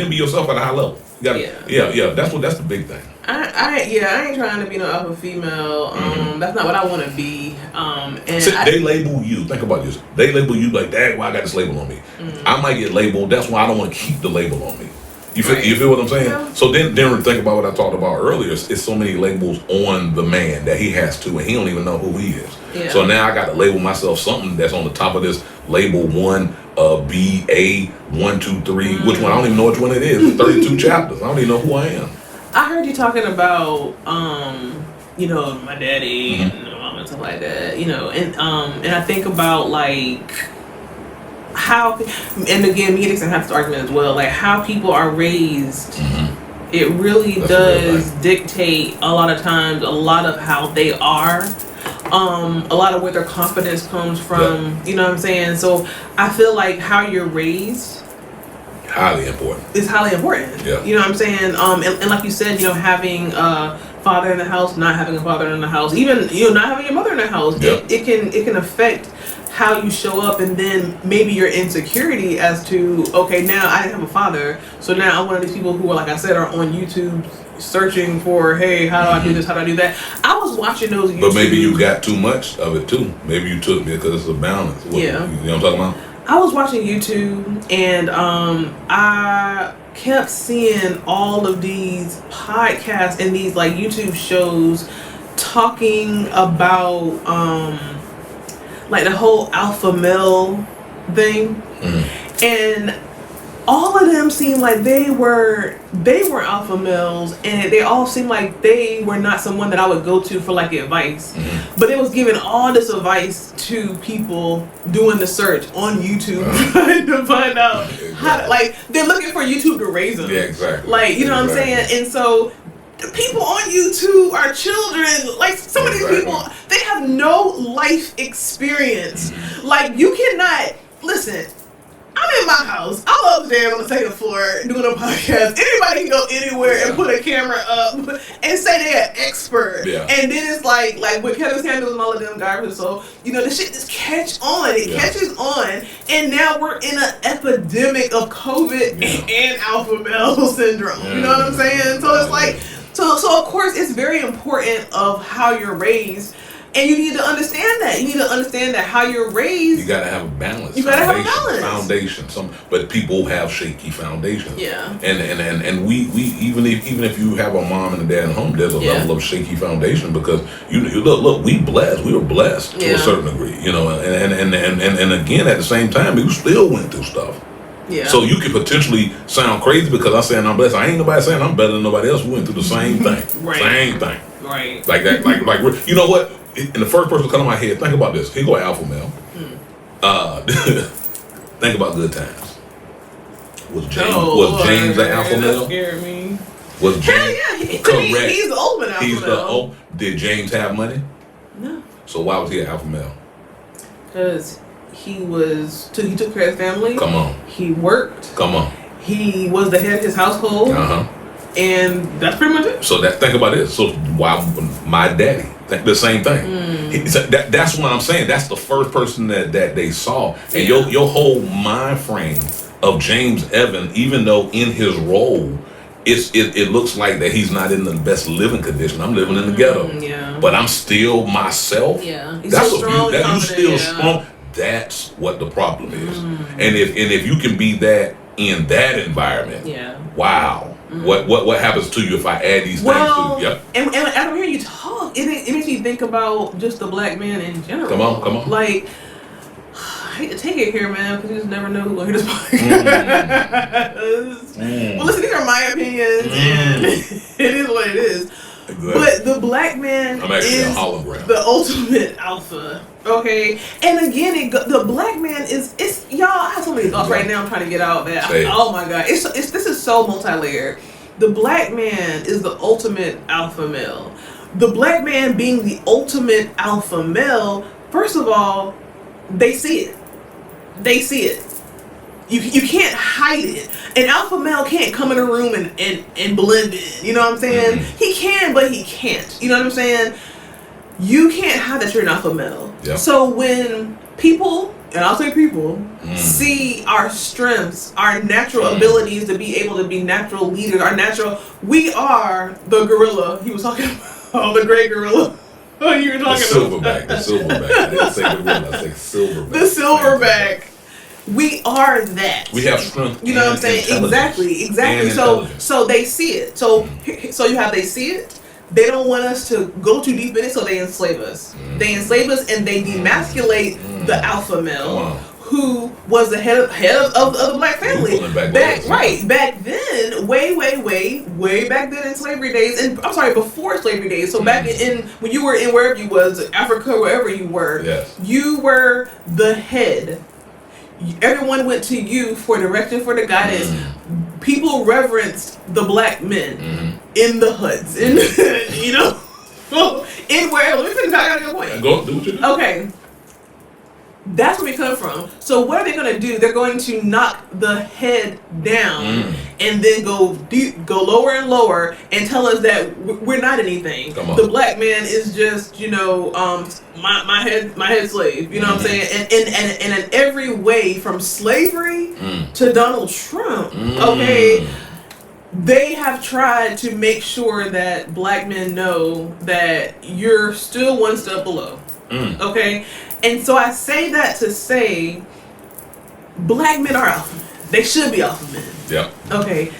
a high level. You gotta, yeah. That's the big thing. I ain't trying to be no alpha female. That's not what I want to be. And they label you. Think about this. They label you like, "Dad, why I got this label on me?" I might get labeled. That's why I don't want to keep the label on me. You feel what I'm saying? Yeah. So then think about what I talked about earlier. It's so many labels on the man that he has to, and he don't even know who he is. Yeah. So now I got to label myself something that's on the top of this label 1, B, A, 1, 2, 3. Which one? I don't even know which one it is. 32 chapters. I don't even know who I am. I heard you talking about, my daddy and my mom and stuff like that. And I think about like how, and again, me and Nixon have this argument as well. Like how people are raised. It really does dictate a lot of times a lot of how they are. A lot of where their confidence comes from. You know what I'm saying? So I feel like how you're raised. Highly important. It's highly important. Yeah. You know what I'm saying? And like you said, having a father in the house, not having a father in the house, even not having your mother in the house, it can affect how you show up, and then maybe your insecurity as to, okay, now I didn't have a father, so now I'm one of these people who, like I said, are on YouTube searching for, hey, how do I do this? How do I do that? I was watching those YouTube. But maybe you got too much of it too. Maybe you took me because it's a balance. You know what I'm talking about? I was watching YouTube, and I kept seeing all of these podcasts and these like YouTube shows talking about like the whole alpha male thing, and all of them seemed like they were alpha males, and they all seemed like they were not someone that I would go to for like advice. But it was giving all this advice to people doing the search on YouTube trying to find out how to, like, they're looking for YouTube to raise them. Yeah, exactly. Like, you know what I'm saying? And so the people on YouTube are children. Like, some of these people, they have no life experience. Like, you cannot, listen, I'm in my house. I'm upstairs on the second floor doing a podcast. Anybody can go anywhere and put a camera up and say they're an expert. Yeah. And then it's like with Kevin Samuels and all of them guys. So, the shit just catch on. It catches on. And now we're in an epidemic of COVID and alpha male syndrome. You know what I'm saying? So it's like, so of course it's very important of how you're raised. And you need to understand that. You need to understand that how you're raised. You gotta have a balance. You gotta have a balance. Foundation. But people have shaky foundations. Yeah. And we even if you have a mom and a dad at home, there's a level of shaky foundation, because you look, we were blessed to a certain degree. And again at the same time, we still went through stuff. Yeah. So you could potentially sound crazy because I'm saying I'm blessed. I ain't nobody saying I'm better than nobody else. We went through the same thing. Same thing. Right. Like that. Like you know what? And the first person to come to my head, think about this. Here go alpha male. Think about Good Times. Was James an alpha male? That scared me. Was James? Hell yeah. Correct. He's the ultimate alpha male. Did James have money? No. So why was he an alpha male? Because he took care of his family. Come on. He worked. Come on. He was the head of his household. And that's pretty much it. So think about this. So why my daddy? The same thing. That's what I'm saying. That's the first person that they saw. And your whole mind frame of James Evan, even though in his role, it looks like that he's not in the best living condition. I'm living in the ghetto, but I'm still myself. Yeah, that's so strong. You still strong. That's what the problem is. And if you can be that in that environment, wow. What happens to you if I add these things to you? And I'm hearing you talk, it makes me think about just the black man in general. Come on. Like, I hate to take it here, man, because you just never know who's going to hear this podcast. Well, listen, these are my opinions, and it is what it is. Exactly. But the black man is the ultimate alpha. Okay, and again, the black man is y'all. I have so many thoughts right now. I'm trying to get out that. Oh my god, this is so multi-layered. The black man is the ultimate alpha male. The black man being the ultimate alpha male, first of all, they see it. They see it. You can't hide it. An alpha male can't come in a room and blend in. You know what I'm saying? Mm-hmm. He can, but he can't. You know what I'm saying? You can't hide that you're an alpha male. Yep. So when people, and I'll say people, see our strengths, our natural abilities to be able to be natural leaders, we are the gorilla. He was talking about the great gorilla. Oh, you were talking about the silverback. I didn't say gorilla, I said silverback. The silverback. We are that. We have strength. You know what I'm saying? Exactly. So they see it. So you have they see it. They don't want us to go too deep in it, so they enslave us. They enslave us and they demasculate the alpha male who was the head of the black family. Back then, way back then in slavery days, and I'm sorry, before slavery days. So back in when you were in wherever you was, Africa, wherever you were, you were the head. Everyone went to you for direction, for the guidance. People reverenced the black men in the huts, in in where. Let me finish. I got a good point. Go do what you do. Okay. That's where we come from. So what are they going to do? They're going to knock the head down and then go lower and lower and tell us that we're not anything. The black man is just, my head slave. You know what I'm saying? And in every way, from slavery to Donald Trump, okay, they have tried to make sure that black men know that you're still one step below. Okay? And so I say that to say black men are alpha men. They should be alpha men. Yep. Okay.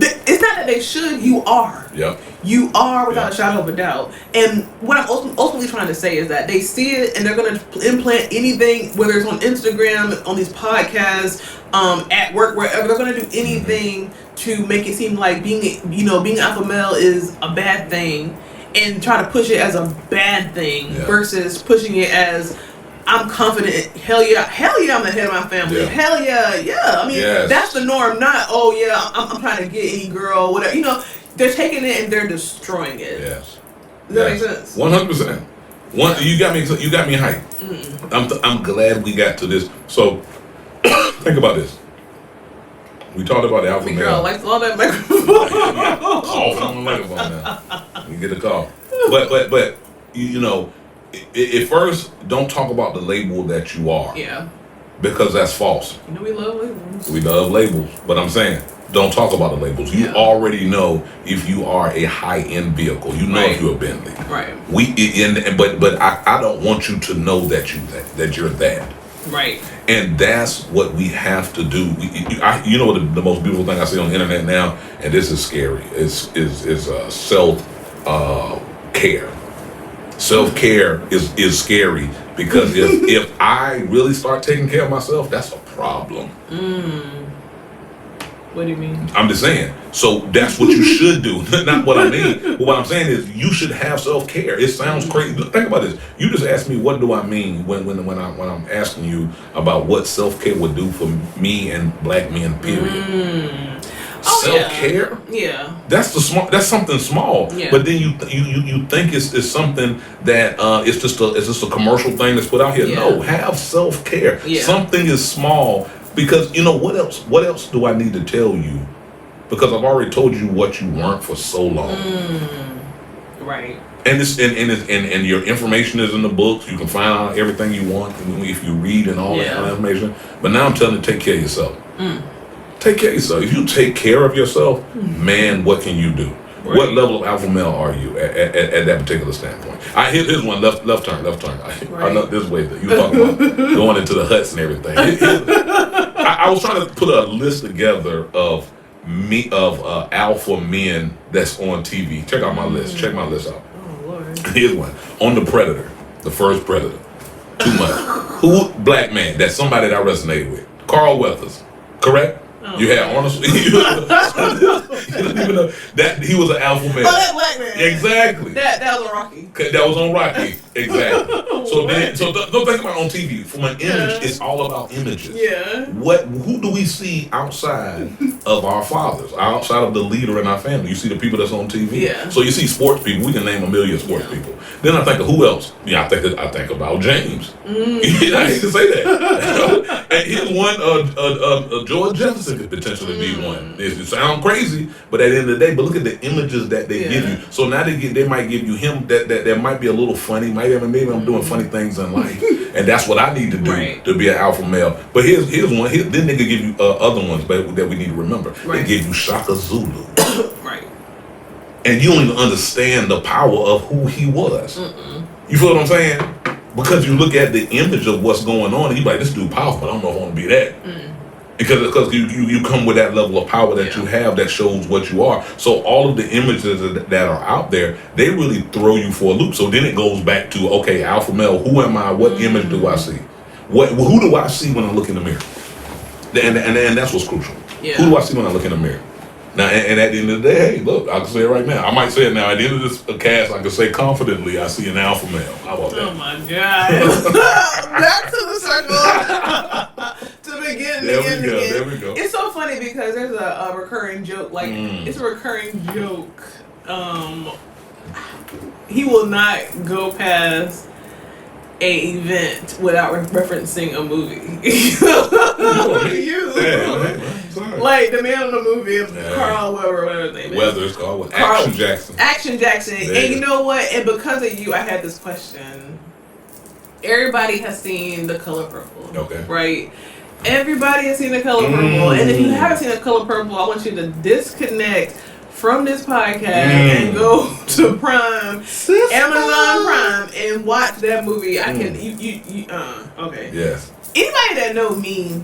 It's not that they should, you are. Yep. You are without a shadow of a doubt. And what I'm ultimately trying to say is that they see it and they're going to implant anything, whether it's on Instagram, on these podcasts, at work, wherever. They're going to do anything to make it seem like being alpha male is a bad thing and try to push it as a bad thing versus pushing it as I'm confident. Hell yeah, I'm the head of my family. Hell yeah. I mean, that's the norm. Not I'm trying to get any girl, whatever. They're taking it and they're destroying it. Yes. Does that make sense? 100%. You got me hyped. I'm glad we got to this. So think about this. We talked about the alpha male. Girl likes all that microphone. Call on the microphone now. You get a call. But at first, don't talk about the label that you are. Yeah. Because that's false. We love labels. We love labels. But I'm saying, don't talk about the labels. You already know if you are a high-end vehicle. You know if you're a Bentley. Right. But I don't want you to know that you're that. Right. And that's what we have to do. The most beautiful thing I see on the internet now, and this is scary, is self-care. Self-care is scary because if I really start taking care of myself, that's a problem. What do you mean? I'm just saying. So that's what you should do. Not what I mean. But what I'm saying is you should have self-care. It sounds crazy. Think about this. You just asked me what do I mean when I'm asking you about what self-care would do for me and black men, period. Self-care? Yeah. That's something small. Yeah. But then you think it's something that it's just a commercial thing that's put out here. Yeah. No, have self-care. Yeah. Something is small. Because what else do I need to tell you? Because I've already told you what you weren't for so long. Right. And your information is in the books. You can find out everything you want if you read and all that kind of information. But now I'm telling you, take care of yourself. Take care of yourself. If you take care of yourself, man, what can you do? Right. What level of alpha male are you at that particular standpoint? Here's one, left turn. I know this way that you talking about going into the huts and everything. I was trying to put a list together of alpha men that's on TV. Check out my list. Check my list out. Oh Lord. Here's one. On the Predator, the first Predator. Too much. Who black man? That's somebody that I resonated with. Carl Weathers. Correct? You had Arnold. You don't even know that he was an alpha male. Oh, that black man. Exactly. That was on Rocky. That was on Rocky. Exactly. So don't think about it on TV. From an image, it's all about images. Yeah. Who do we see outside of our fathers, outside of the leader in our family? You see the people that's on TV. Yeah. So you see sports people. We can name a million sports people. Then I think of who else? Yeah, I think about James. I hate to say that. And here's one. George Jefferson could potentially be one. It sounds crazy, but at the end of the day, but look at the images that they give you. So now they might give you him that might be a little funny. Maybe I'm doing funny things in life, and that's what I need to do to be an alpha male. But here's one. Then they could give you other ones, but that we need to remember. They give you Shaka Zulu. Right. And you don't even understand the power of who he was. You feel what I'm saying? Because you look at the image of what's going on, and you're like, this dude powerful, but I don't know if I want to be that. Because you come with that level of power that you have that shows what you are. So all of the images that are out there, they really throw you for a loop. So then it goes back to, okay, alpha male, who am I? What image do I see? Who do I see when I look in the mirror? And that's what's crucial. Yeah. Who do I see when I look in the mirror? Now, and at the end of the day, hey, look, I can say it right now. I might say it now. At the end of this cast, I can say confidently, I see an alpha male. How about that? Oh my God! Back to the circle. To begin. There we go. It's so funny because there's a recurring joke. Like it's a recurring joke. He will not go past a event without referencing a movie. Like the man in the movie, Carl Weber, whatever his name is. Weather's called Action Jackson. Action Jackson. And you know what? And because of you, I had this question. Everybody has seen The Color Purple. Okay. Right? Everybody has seen The Color Purple. And if you haven't seen The Color Purple, I want you to disconnect from this podcast and go to Prime, Amazon Prime, and watch that movie. I can, okay. Yes. Anybody that know me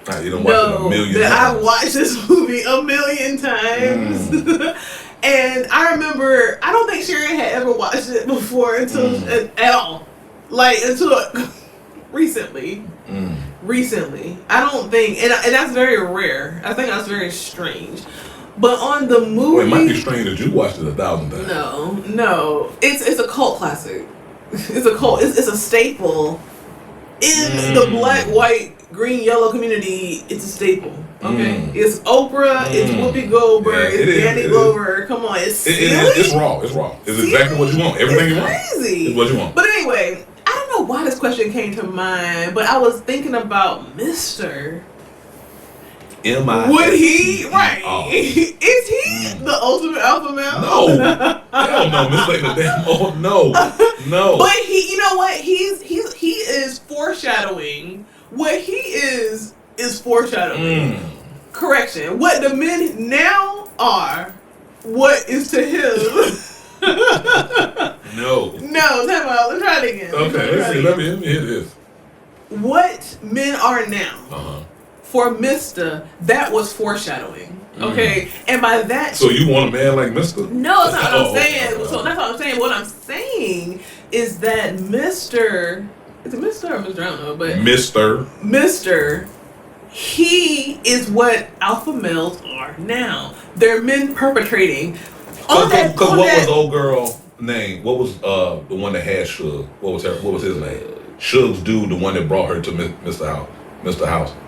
know that I've watched this movie a million times. And I remember, I don't think Sharon had ever watched it before until, at all. Like, until recently. Recently. I don't think, and that's very rare. I think that's very strange. But on the movie, well, it might be strange that you watched it 1,000 times. No, it's a cult classic. It's a cult. It's a staple in the black, white, green, yellow community. It's a staple. Okay, it's Oprah. It's Whoopi Goldberg. It's Danny Glover. Come on, it's raw. It's raw. It's exactly what you want. Everything you want. Crazy. It's what you want. But anyway, I don't know why this question came to mind, but I was thinking about Mr. Would he? Right. Is he the ultimate alpha male? No. Hell no. Miss like the damn. Oh no. But he, you know what? He is foreshadowing. What he is foreshadowing. Correction. What the men now are, what is to him. No. Time out. Let's try it again. Okay. Let me hear this. What men are now. For Mr., that was foreshadowing. Okay? And by that... So you want a man like Mr.? No, that's not what I'm saying. So that's what I'm saying. What I'm saying is that Mr. Is it Mr. or Mr.? I don't know, but... Mr. He is what alpha males are now. They're men perpetrating. Because what was the old girl name? What was the one that had Suge? What was his name? Suge's dude, the one that brought her to Mr. House.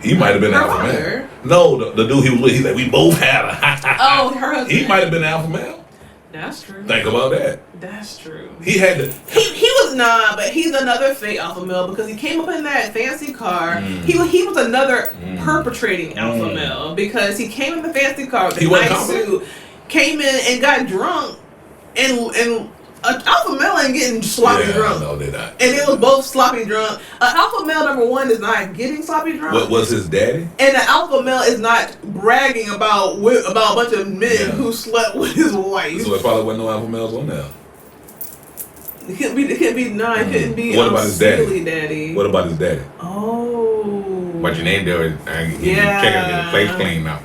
He might have been alpha male. No, the dude he was with, he's like, we both had her. Her husband. He might have been alpha male. That's true. Think about that. That's true. He had to. He was but he's another fake alpha male because he came up in that fancy car. He was another perpetrating alpha male because he came in the fancy car with a nice suit, came in and got drunk, and alpha male ain't getting sloppy drunk. No, they're not. And they was both sloppy drunk. Alpha male number one is not getting sloppy drunk. What was his daddy? And the alpha male is not bragging about a bunch of men who slept with his wife. So there probably wasn't no alpha males on there. It couldn't be. It couldn't be. What about his daddy? What about his daddy? Oh. What's your name there? Checking the place clean now.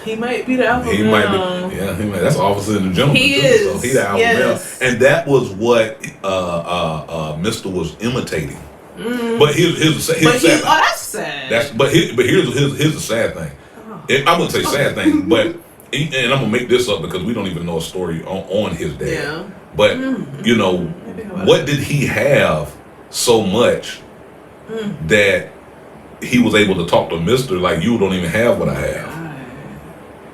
He might be the alpha male. He might be. Yeah, he might. That's officer in the gentleman. He is. So he the alpha male. And that was what Mr. was imitating. But here's the sad thing. Oh, that's sad. Here's the sad thing. I wouldn't say sad thing, but and I'm gonna make this up because we don't even know a story on his dad. Yeah. But what did he have so much that he was able to talk to Mister like you don't even have what I have?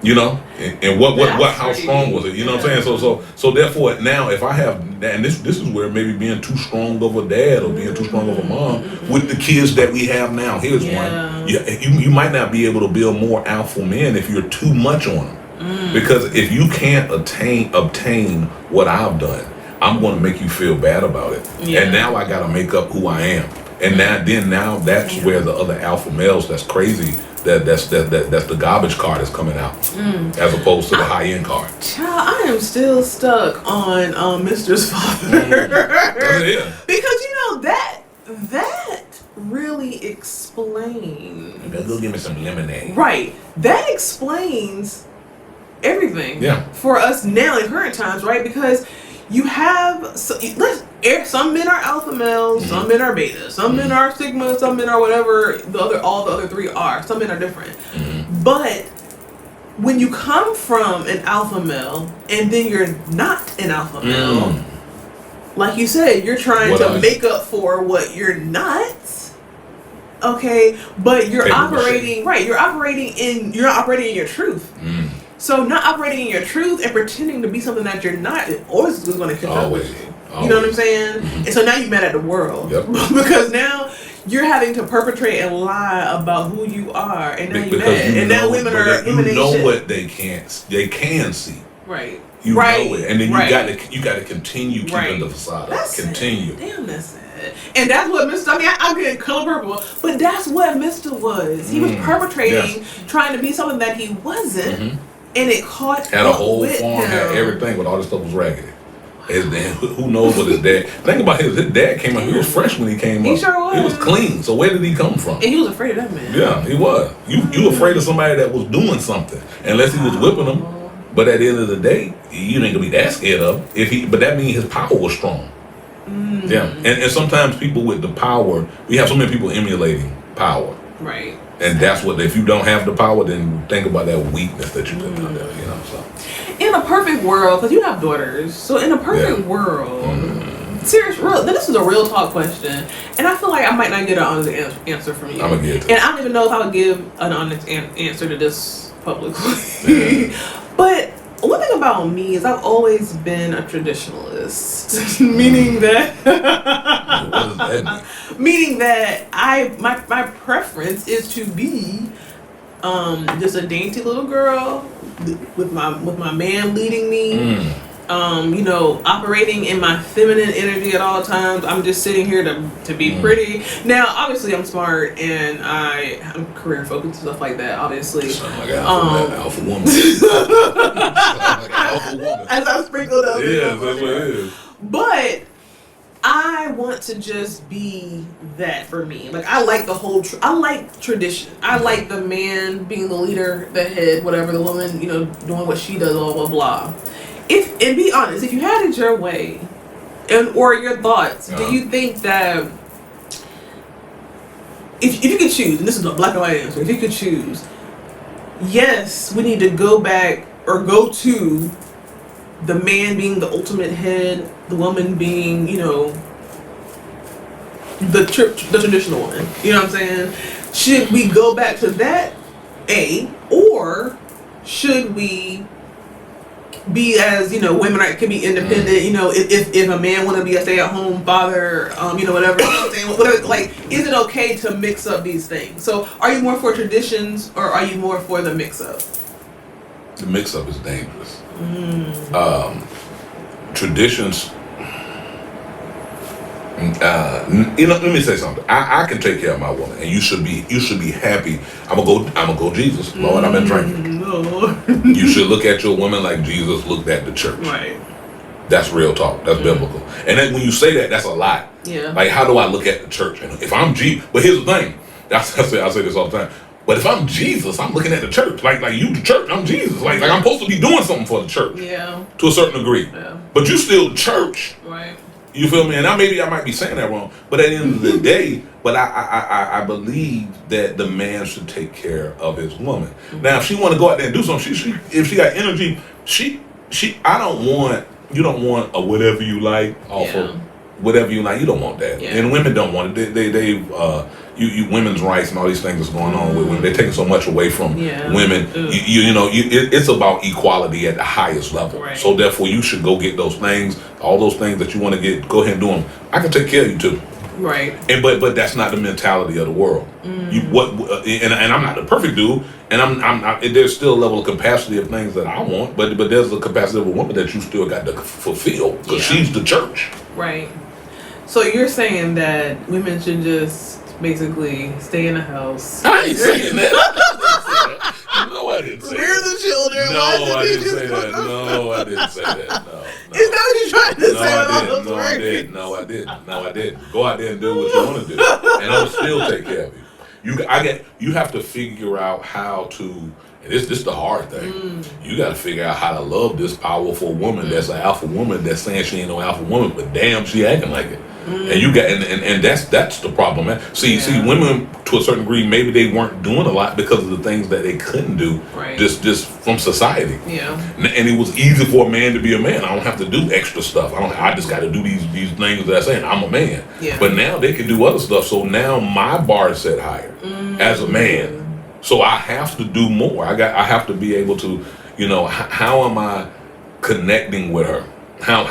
You know, and what how strong was it? You know what I'm saying? So therefore now if I have that, and this is where maybe being too strong of a dad or being too strong of a mom with the kids that we have now. Here's one. You might not be able to build more alpha men if you're too much on them. Because if you can't obtain what I've done, I'm going to make you feel bad about it. And now I got to make up who I am. And now that's where the other alpha males that's crazy. That's the garbage car that's coming out, as opposed to the high end car. Child, I am still stuck on Mister's father. Because that really explains. You better go give me some lemonade. Right, that explains everything. For us now in current times, right? Because you have some men are alpha males, some men are beta, some men are sigma, some men are whatever all the other three are. Some men are different. But when you come from an alpha male and then you're not an alpha male, like you said, you're trying to make up for what you're not. Okay, but you're operating right. You're operating in your truth. So not operating in your truth and pretending to be something that you're not always is going to catch up with you. You know what I'm saying? And so now you're mad at the world because now you're having to perpetrate and lie about who you are, and now you're mad. And now women are eliminating. You know what they can see. Right. You know it, and then you got to continue keeping the facade up. Continue. Damn, that's it. And that's what Mr. I mean, I'm getting color purple, but that's what Mr. was. He was perpetrating, trying to be something that he wasn't. And it caught had a whole farm, had everything, but all this stuff was raggedy. Who knows what his dad? Think about his dad came up. He was fresh when he came up. He sure was. He was clean. So where did he come from? And he was afraid of that man. Yeah, he was. You afraid of somebody that was doing something, unless he was whipping him. But at the end of the day, you ain't gonna be that scared of him. But that means his power was strong. Yeah, and sometimes people with the power, we have so many people emulating power. Right. And that's what, if you don't have the power, then think about that weakness that you put out there, you know. So, in a perfect world, because you have daughters, so in a perfect world, this is a real talk question, and I feel like I might not get an honest answer from you. I'm gonna get it. And I don't even know if I would give an honest answer to this publicly. But one thing about me is I've always been a traditionalist, meaning that what does that mean? Meaning that my preference is to be just a dainty little girl with my man leading me. Operating in my feminine energy at all times. I'm just sitting here to be pretty. Now, obviously, I'm smart and I'm career focused and stuff like that. Obviously, sound like alpha woman. Sound like alpha woman. As I sprinkled up. Yeah, that's what it is. But I want to just be that for me. Like, I like the whole. I like tradition. I like the man being the leader, the head, whatever. The woman, doing what she does. Blah blah blah. And be honest, if you had it your way, or your thoughts, do you think that if you could choose, and this is a black and white answer, if you could choose, yes, we need to go back or go to the man being the ultimate head, the woman being, the traditional one. You know what I'm saying? Should we go back to that, or should we be as women can be independent? If a man want to be a stay-at-home father, whatever. Whatever. Like, is it okay to mix up these things? So, are you more for traditions or are you more for the mix-up? The mix-up is dangerous. Traditions. Let me say something. I can take care of my woman, and you should be happy. I'm gonna go Jesus. Lord, I've been drinking. No. You should look at your woman like Jesus looked at the church. Right. That's real talk. That's biblical. And then when you say that, that's a lot. Yeah. Like, how do I look at the church? And if I'm Jesus, but here's the thing. I say this all the time. But if I'm Jesus, I'm looking at the church. Like you, the church, I'm Jesus. Like I'm supposed to be doing something for the church. Yeah. To a certain degree. Yeah. But you still the church. Right. You feel me? And I might be saying that wrong. But at the end of the day, I believe that the man should take care of his woman. Mm-hmm. Now, if she want to go out there and do something, if she got energy, you don't want a whatever you like off of whatever you like. You don't want that, Yeah. and women don't want it. You women's rights and all these things that's going on with women. They're taking so much away from women. It's about equality at the highest level. Right. So therefore, you should go get those things, all those things that you want to get. Go ahead and do them. I can take care of you too. Right. And but that's not the mentality of the world. And I'm not the perfect dude, and I'm not. There's still a level of capacity of things that I want, but there's a capacity of a woman that you still got to fulfill because she's the church. Right. So you're saying that women should just basically stay in the house. I ain't saying that. No, I didn't say Rear the children. No, I didn't say that. No, I didn't say that. No. Is that what you're trying to say? No, I didn't. Go out there and do what you want to do, and I'll still take care of you. You have to figure out how to. And this is the hard thing. You got to figure out how to love this powerful woman that's an alpha woman that's saying she ain't no alpha woman, but damn, she acting like it. And you got and that's the problem, man. See, women to a certain degree, maybe they weren't doing a lot because of the things that they couldn't do, just from society. Yeah. And it was easy for a man to be a man. I don't have to do extra stuff. I just got to do these things that I'm saying. I'm a man. Yeah. But now they can do other stuff. So now my bar is set higher as a man. So I have to do more. I have to be able to, how am I connecting with her? How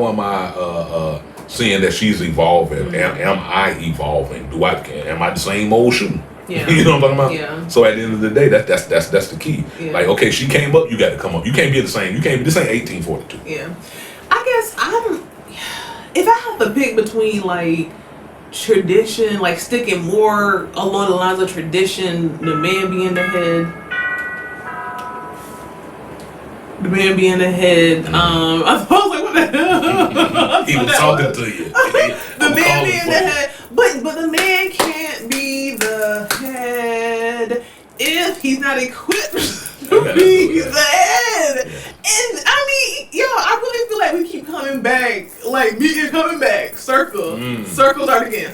am I seeing that she's evolving? Am I evolving? Am I the same old shoe? Yeah. You know what I'm talking about? Yeah. So at the end of the day, that's the key. Yeah. Like, okay, she came up, you got to come up. You can't be the same. This ain't 1842. Yeah. I guess if I have to pick between like tradition, like sticking more along the lines of tradition, the man being the head. I was like, what the hell? He was talking to you. The man being the head, but the man can't be the head if he's not equipped to be the head. Yeah. And I mean, I really feel like we keep coming back, circle start again.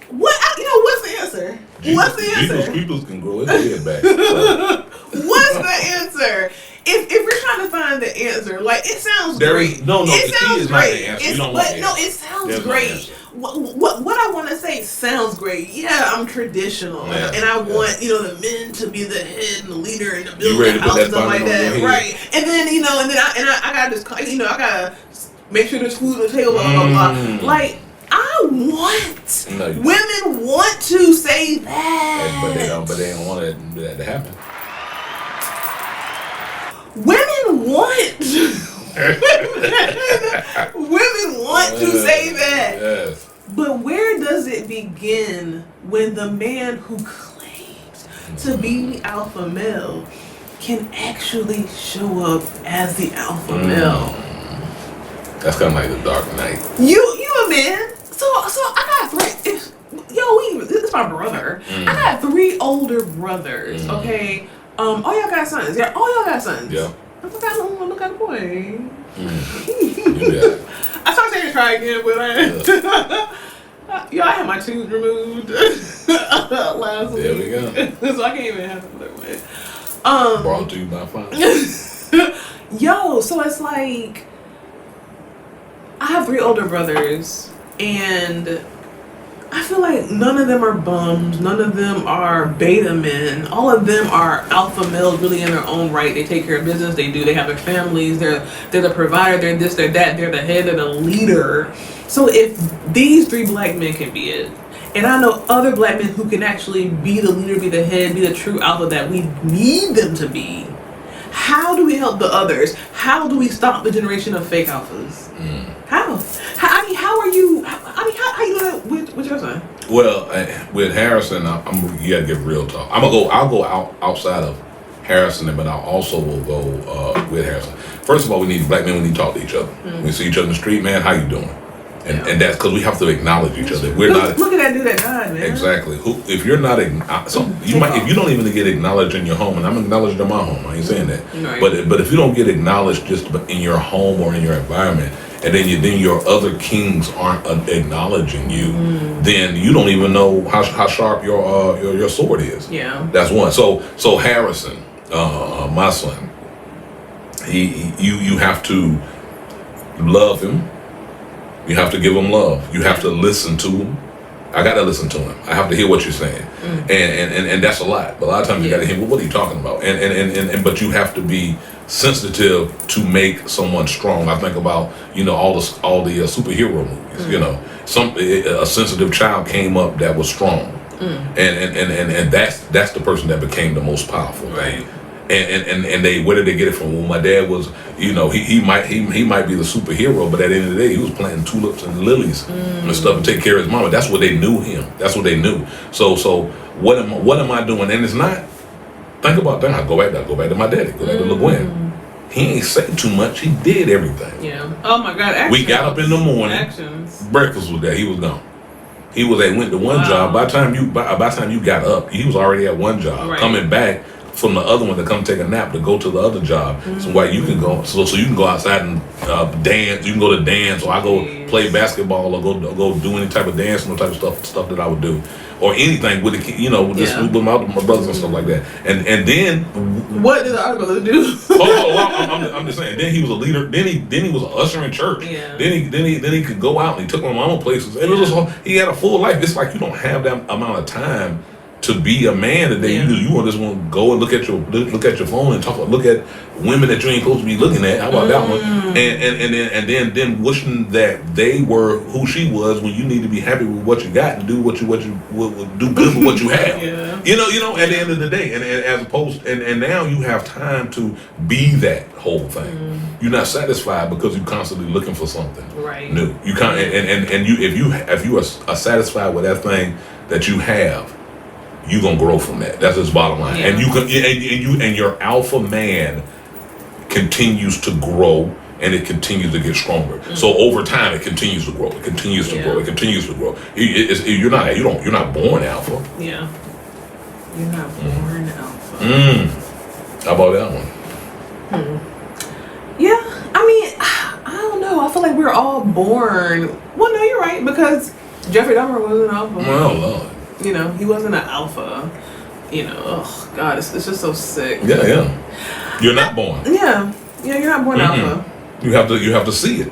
What's the answer? What's the answer? People can grow his head back. So. What's the answer? If we're trying to find the answer, like it sounds great. No, it sounds great. It sounds great. What I want to say sounds great. Yeah, I'm traditional, and I want the men to be the head and the leader and the building the house and stuff like that, right? And then I gotta just I gotta make sure there's food on the table, blah blah blah. Like I want women want to say that, but they don't want that to happen. Women want to say that. Yes. But where does it begin when the man who claims to be the alpha male can actually show up as the alpha male? That's kind of like the Dark Knight. You a man. So I got three. This is my brother. I got 3 older brothers. Okay. All y'all got sons. Yeah, all y'all got sons. Yeah. I got a boy. Yeah. I started saying try again, but I had my tooth removed last week. There we go. So I can't even have another one. Brought to you by fire. So it's like I have 3 older brothers, and I feel like none of them are bums. None of them are beta men. All of them are alpha males, really in their own right. They take care of business. They have their families. They're the provider. They're this. They're that. They're the head. They're the leader. So if these 3 black men can be it, and I know other black men who can actually be the leader, be the head, be the true alpha that we need them to be, how do we help the others? How do we stop the generation of fake alphas? How are you? How you doing that with your son? Well, with Harrison, you gotta get real talk. I'll go outside of Harrison, but I also will go with Harrison. First of all, black men, we need to talk to each other. We see each other in the street, man, how you doing? And that's because we have to acknowledge each other. Look at that dude that died, man. Exactly. If you're not if you don't even get acknowledged in your home, and I'm acknowledged in my home, I ain't saying that. Right. But if you don't get acknowledged just in your home or in your environment, and then your other kings aren't acknowledging you, then you don't even know how sharp your sword is. Yeah. That's one. So Harrison, my son, you have to love him. You have to give them love. You have to listen to them. I got to listen to him. I have to hear what you're saying, and that's a lot. But a lot of times you got to hear, well, what are you talking about? And but you have to be sensitive to make someone strong. I think about all the superhero movies. A sensitive child came up that was strong, and that's the person that became the most powerful. Right. And they, where did they get it from? Well, my dad was, he might be the superhero, but at the end of the day, he was planting tulips and lilies and stuff and take care of his mama. That's what they knew him. That's what they knew. So what am I doing? And it's not. Think about that. I go back to my daddy. Go back to LeGuin. He ain't say too much. He did everything. Yeah. Oh my God. Actions. We got up in the morning. Actions. Breakfast was there. He was gone. He went to one job. By the time you got up, he was already at one job. Right. Coming back from the other one to come take a nap to go to the other job. So why you can go, so you can go outside and dance. You can go to dance, or I go play basketball, or go do any type of dance, no type of stuff that I would do, or anything with the with my brothers and stuff like that. And then what did the other brother do? I'm just saying. Then he was a leader. Then he was an usher in church. Yeah. Then he could go out and he took my mama places. And it was he had a full life. It's like you don't have that amount of time to be a man today. You just want to go and look at your phone and look at women that you ain't supposed to be looking at. How about that one? And then wishing that they were who she was, when you need to be happy with what you got and do what you would do good with what you have. Yeah. At the end of the day, and as opposed and now you have time to be that whole thing. You're not satisfied because you're constantly looking for something new. You can't, and you if you are satisfied with that thing that you have, you're gonna grow from that. That's his bottom line. Yeah. And you can and your alpha man continues to grow, and it continues to get stronger. So over time, it continues to grow. It continues to grow. It continues to grow. You're not born alpha. Yeah. You're not born alpha. How about that one? Yeah. I mean, I don't know. I feel like we're all born. Well, no, you're right, because Jeffrey Dahmer wasn't alpha. Oh Lord. He wasn't an alpha. Oh God, it's just so sick. Yeah. You're not born. Yeah, you're not born alpha. You have to see it.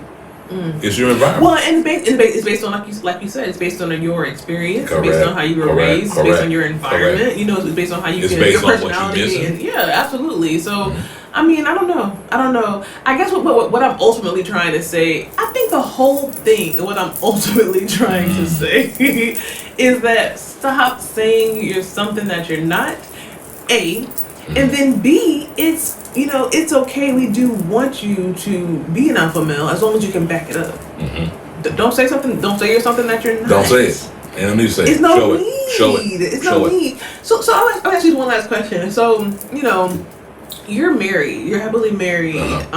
It's your environment. Well, and it's based on like you said, it's based on your experience. It's based on how you were raised. It's based on your environment. It's based on how you your personality. And absolutely. So. I mean, I don't know. I guess what I'm ultimately trying to say, I think the whole thing, what I'm ultimately trying to say is that stop saying you're something that you're not, A, and then B, it's okay. We do want you to be an alpha male as long as you can back it up. Don't say you're something that you're not. Don't say it. And let me say it's no need. Show it. It's no need. So I'll ask you one last question. So, you're married. You're happily married, and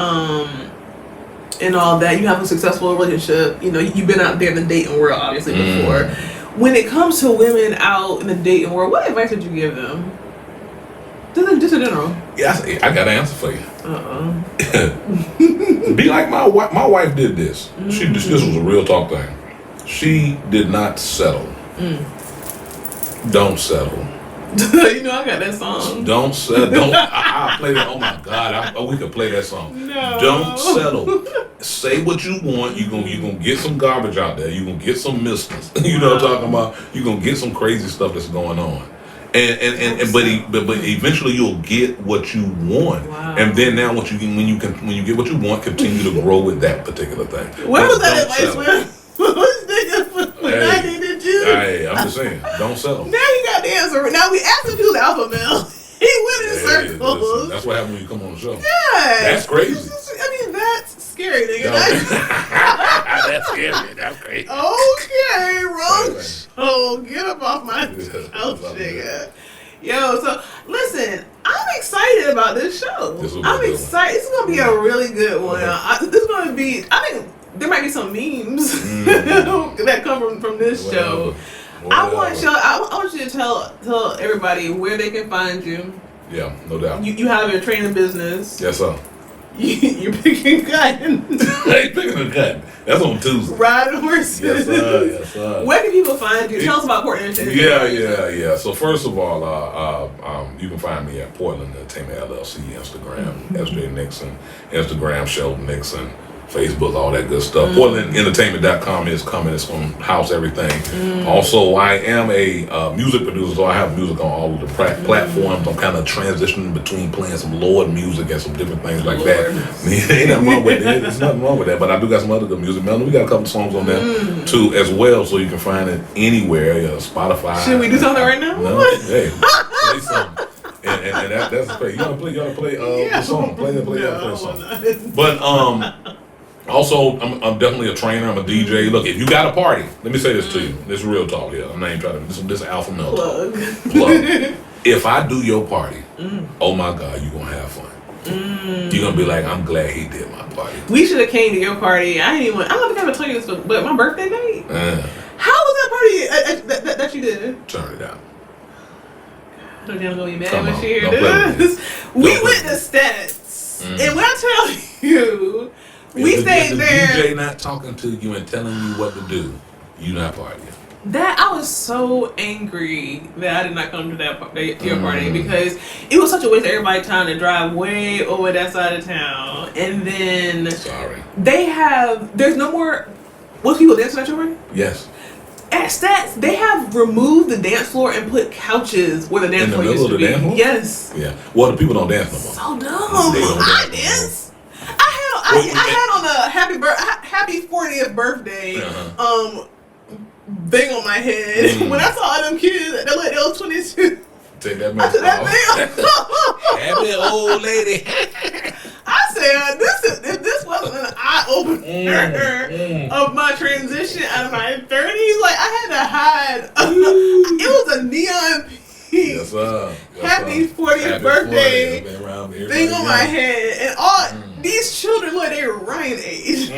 all that. You have a successful relationship. You've been out there in the dating world, obviously, before. When it comes to women out in the dating world, what advice would you give them? Just in general. Yeah, I got an answer for you. Be like my wife. My wife did this. This was a real talk thing. She did not settle. Don't settle. I got that song. Don't settle. I'll play that. Oh my God, we could play that song. No. Don't settle. Say what you want. You're gonna get some garbage out there. You're gonna get some mistress. You know what I'm talking about? You're gonna get some crazy stuff that's going on. But eventually you'll get what you want. Wow. And then now when you get what you want, continue to grow with that particular thing. Where was that advice when I needed you? Hey, I'm just saying, don't settle. Now you got the answer. Now we asked him who's alpha male. He went in circles. Listen, that's what happens when you come on the show. Yeah. That's crazy. I mean, that's scary, nigga. That's scary. That's crazy. Okay, wrong show. Get up off my couch, nigga. Yo, so listen, I'm excited about this show. I'm excited. This is gonna be a really good one. This is gonna be. I think there might be some memes that come from this show. I want you to tell everybody where they can find you. Yeah, no doubt. You have your training business. Yes, sir. You're picking cotton. Hey, picking a cotton. That's on Tuesday. Riding horses. Yes, sir. Yes, sir. Where can people find you? Tell us about Portland Entertainment. Yeah. So first of all, you can find me at Portland Entertainment LLC, Instagram, SJ Nixon, Instagram Sheldon Nixon. Facebook, all that good stuff. PortlandEntertainment.com is coming. It's going to house everything. Also, I am a music producer, so I have music on all of the platforms. I'm kind of transitioning between playing some Lord music and some different things like that. Ain't nothing wrong with it. There's nothing wrong with that. But I do got some other good music. Meloney, we got a couple songs on there too as well, so you can find it anywhere. Spotify. Should we do something right now? No, hey, play something. And that's great. You gotta play the song. Play the song. But also, I'm definitely a trainer. I'm a DJ. Look, if you got a party, let me say this to you. This is real talk here. I'm not even trying to. This is alpha male talk. Plug. If I do your party, oh my God, you gonna have fun. You're gonna be like, I'm glad he did my party. We should have came to your party. I don't think I ever told you this, but my birthday night. How was that party that you did? Turn it out. I don't gonna be mad Come when on, she hear don't this. We went to Stats, and when I tell you, we stayed there. DJ not talking to you and telling you what to do, you not partying. That I was so angry that I did not come to your party because it was such a waste of everybody's time to drive way over that side of town, and then there's no more. Was people dancing at your party? Yes. At Stats, they have removed the dance floor and put couches where the dance floor used to be. Yes. Yeah. Well, the people don't dance no more. So dumb. They don't I dance. I had on a happy 40th birthday thing on my head. When I saw all them kids, they was 22. Take that man. Happy old lady. I said, if this wasn't an eye opener of my transition out of my 30s, like I had to hide. It was a neon pink. Yes, sir. Happy 40th birthday thing on my head, and all these children, look, they were Ryan age.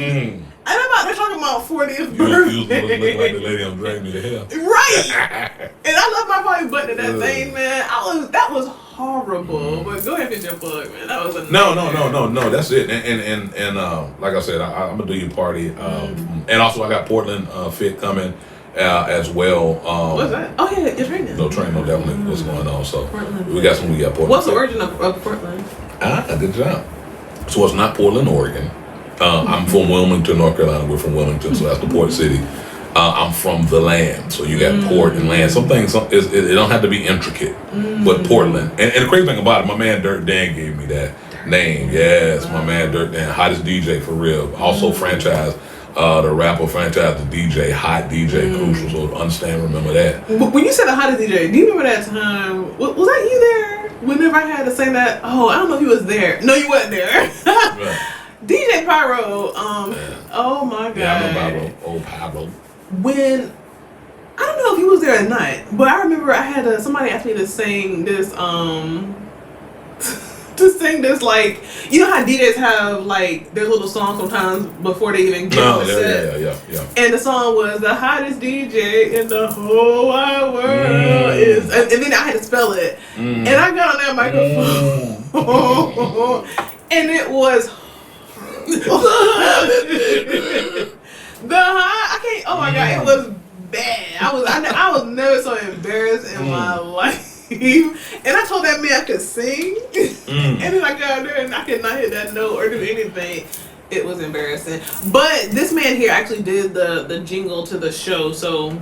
And I'm out there talking about 40th birthday. You look like the lady on Drag Me to Hell. Right. And I love my party button to that thing, man. That was horrible. But go ahead and get your plug, man. That was a no. That's it. And like I said, I'm gonna do your party. And also I got Portland Fit coming as well. What's that? Oh yeah, you're training. No training, no definitely what's going on. So Portland. we got Portland. What's the origin of Portland? Good job. So it's not Portland, Oregon. I'm from Wilmington, North Carolina. We're from Wilmington, so that's the port city. I'm from the land, so you got port and land. Some things, it don't have to be intricate, but Portland. And the crazy thing about it, my man Dirt Dan gave me that name. Yes, my man Dirt Dan, hottest DJ for real. Also franchised, the rapper franchised the DJ, hot DJ, crucial. So understand, remember that. When you said the hottest DJ, do you remember that time? Was that you there? Whenever I had to sing that, I don't know if you was there. No, you wasn't there. Right. DJ Pyro, oh my God. Yeah, I know Pablo. Old Pablo. When, I don't know if he was there or not, but I remember I had somebody asked me to sing this, like, you know how DJs have, like, their little song sometimes before they even get on the set? Yeah. And the song was, the hottest DJ in the whole wide world is, and then I had to spell it. And I got on that microphone, and it was I can't. Oh my God, it was bad. I was never so embarrassed in my life. And I told that man I could sing, and then I got there and I could not hit that note or do anything. It was embarrassing. But this man here actually did the jingle to the show, so.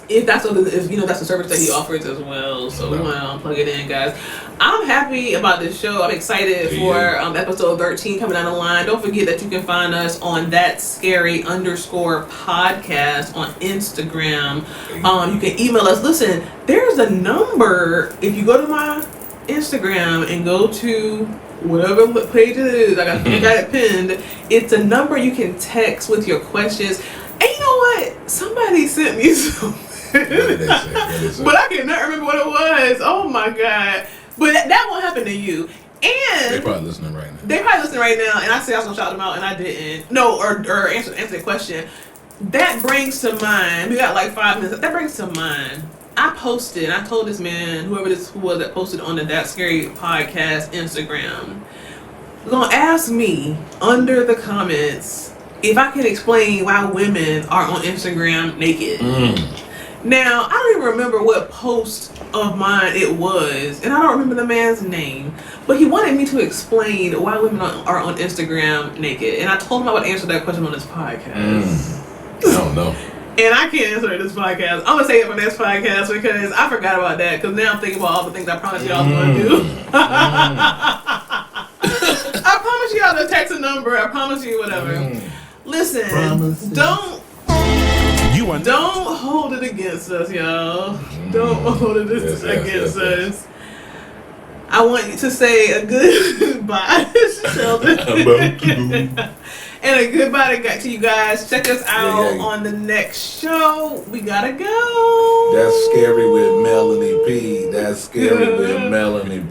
If that's what that's the service that he offers as well. So we want to plug it in, guys. I'm happy about this show. I'm excited for episode 13 coming down the line. Don't forget that you can find us on @scary_podcast on Instagram. You can email us. Listen, there's a number. If you go to my Instagram and go to whatever page it is, I got it pinned. It's a number you can text with your questions. And you know what? Somebody sent me something. But I cannot remember what it was. Oh my God. But that won't happen to you. And they're probably listening right now. And I said I was gonna shout them out and I didn't. No, or answer the question. That brings to mind, we got like 5 minutes. That brings to mind. I told this man, who was that posted on the That Scary Podcast Instagram, gonna ask me under the comments if I can explain why women are on Instagram naked. Now, I don't even remember what post of mine it was, and I don't remember the man's name, but he wanted me to explain why women are on Instagram naked, and I told him I would answer that question on this podcast. I don't know. And I can't answer it this podcast. I'm going to say it for next podcast because I forgot about that, because now I'm thinking about all the things I promised y'all I was going to do. I promise y'all to text a number. I promise you whatever. Listen, don't hold it against us, y'all. Don't hold it against us. I want you to say a goodbye, Sheldon. And a goodbye to you guys. Check us out on the next show. We gotta go. That's Scary with Meloney P. That's Scary with Meloney P.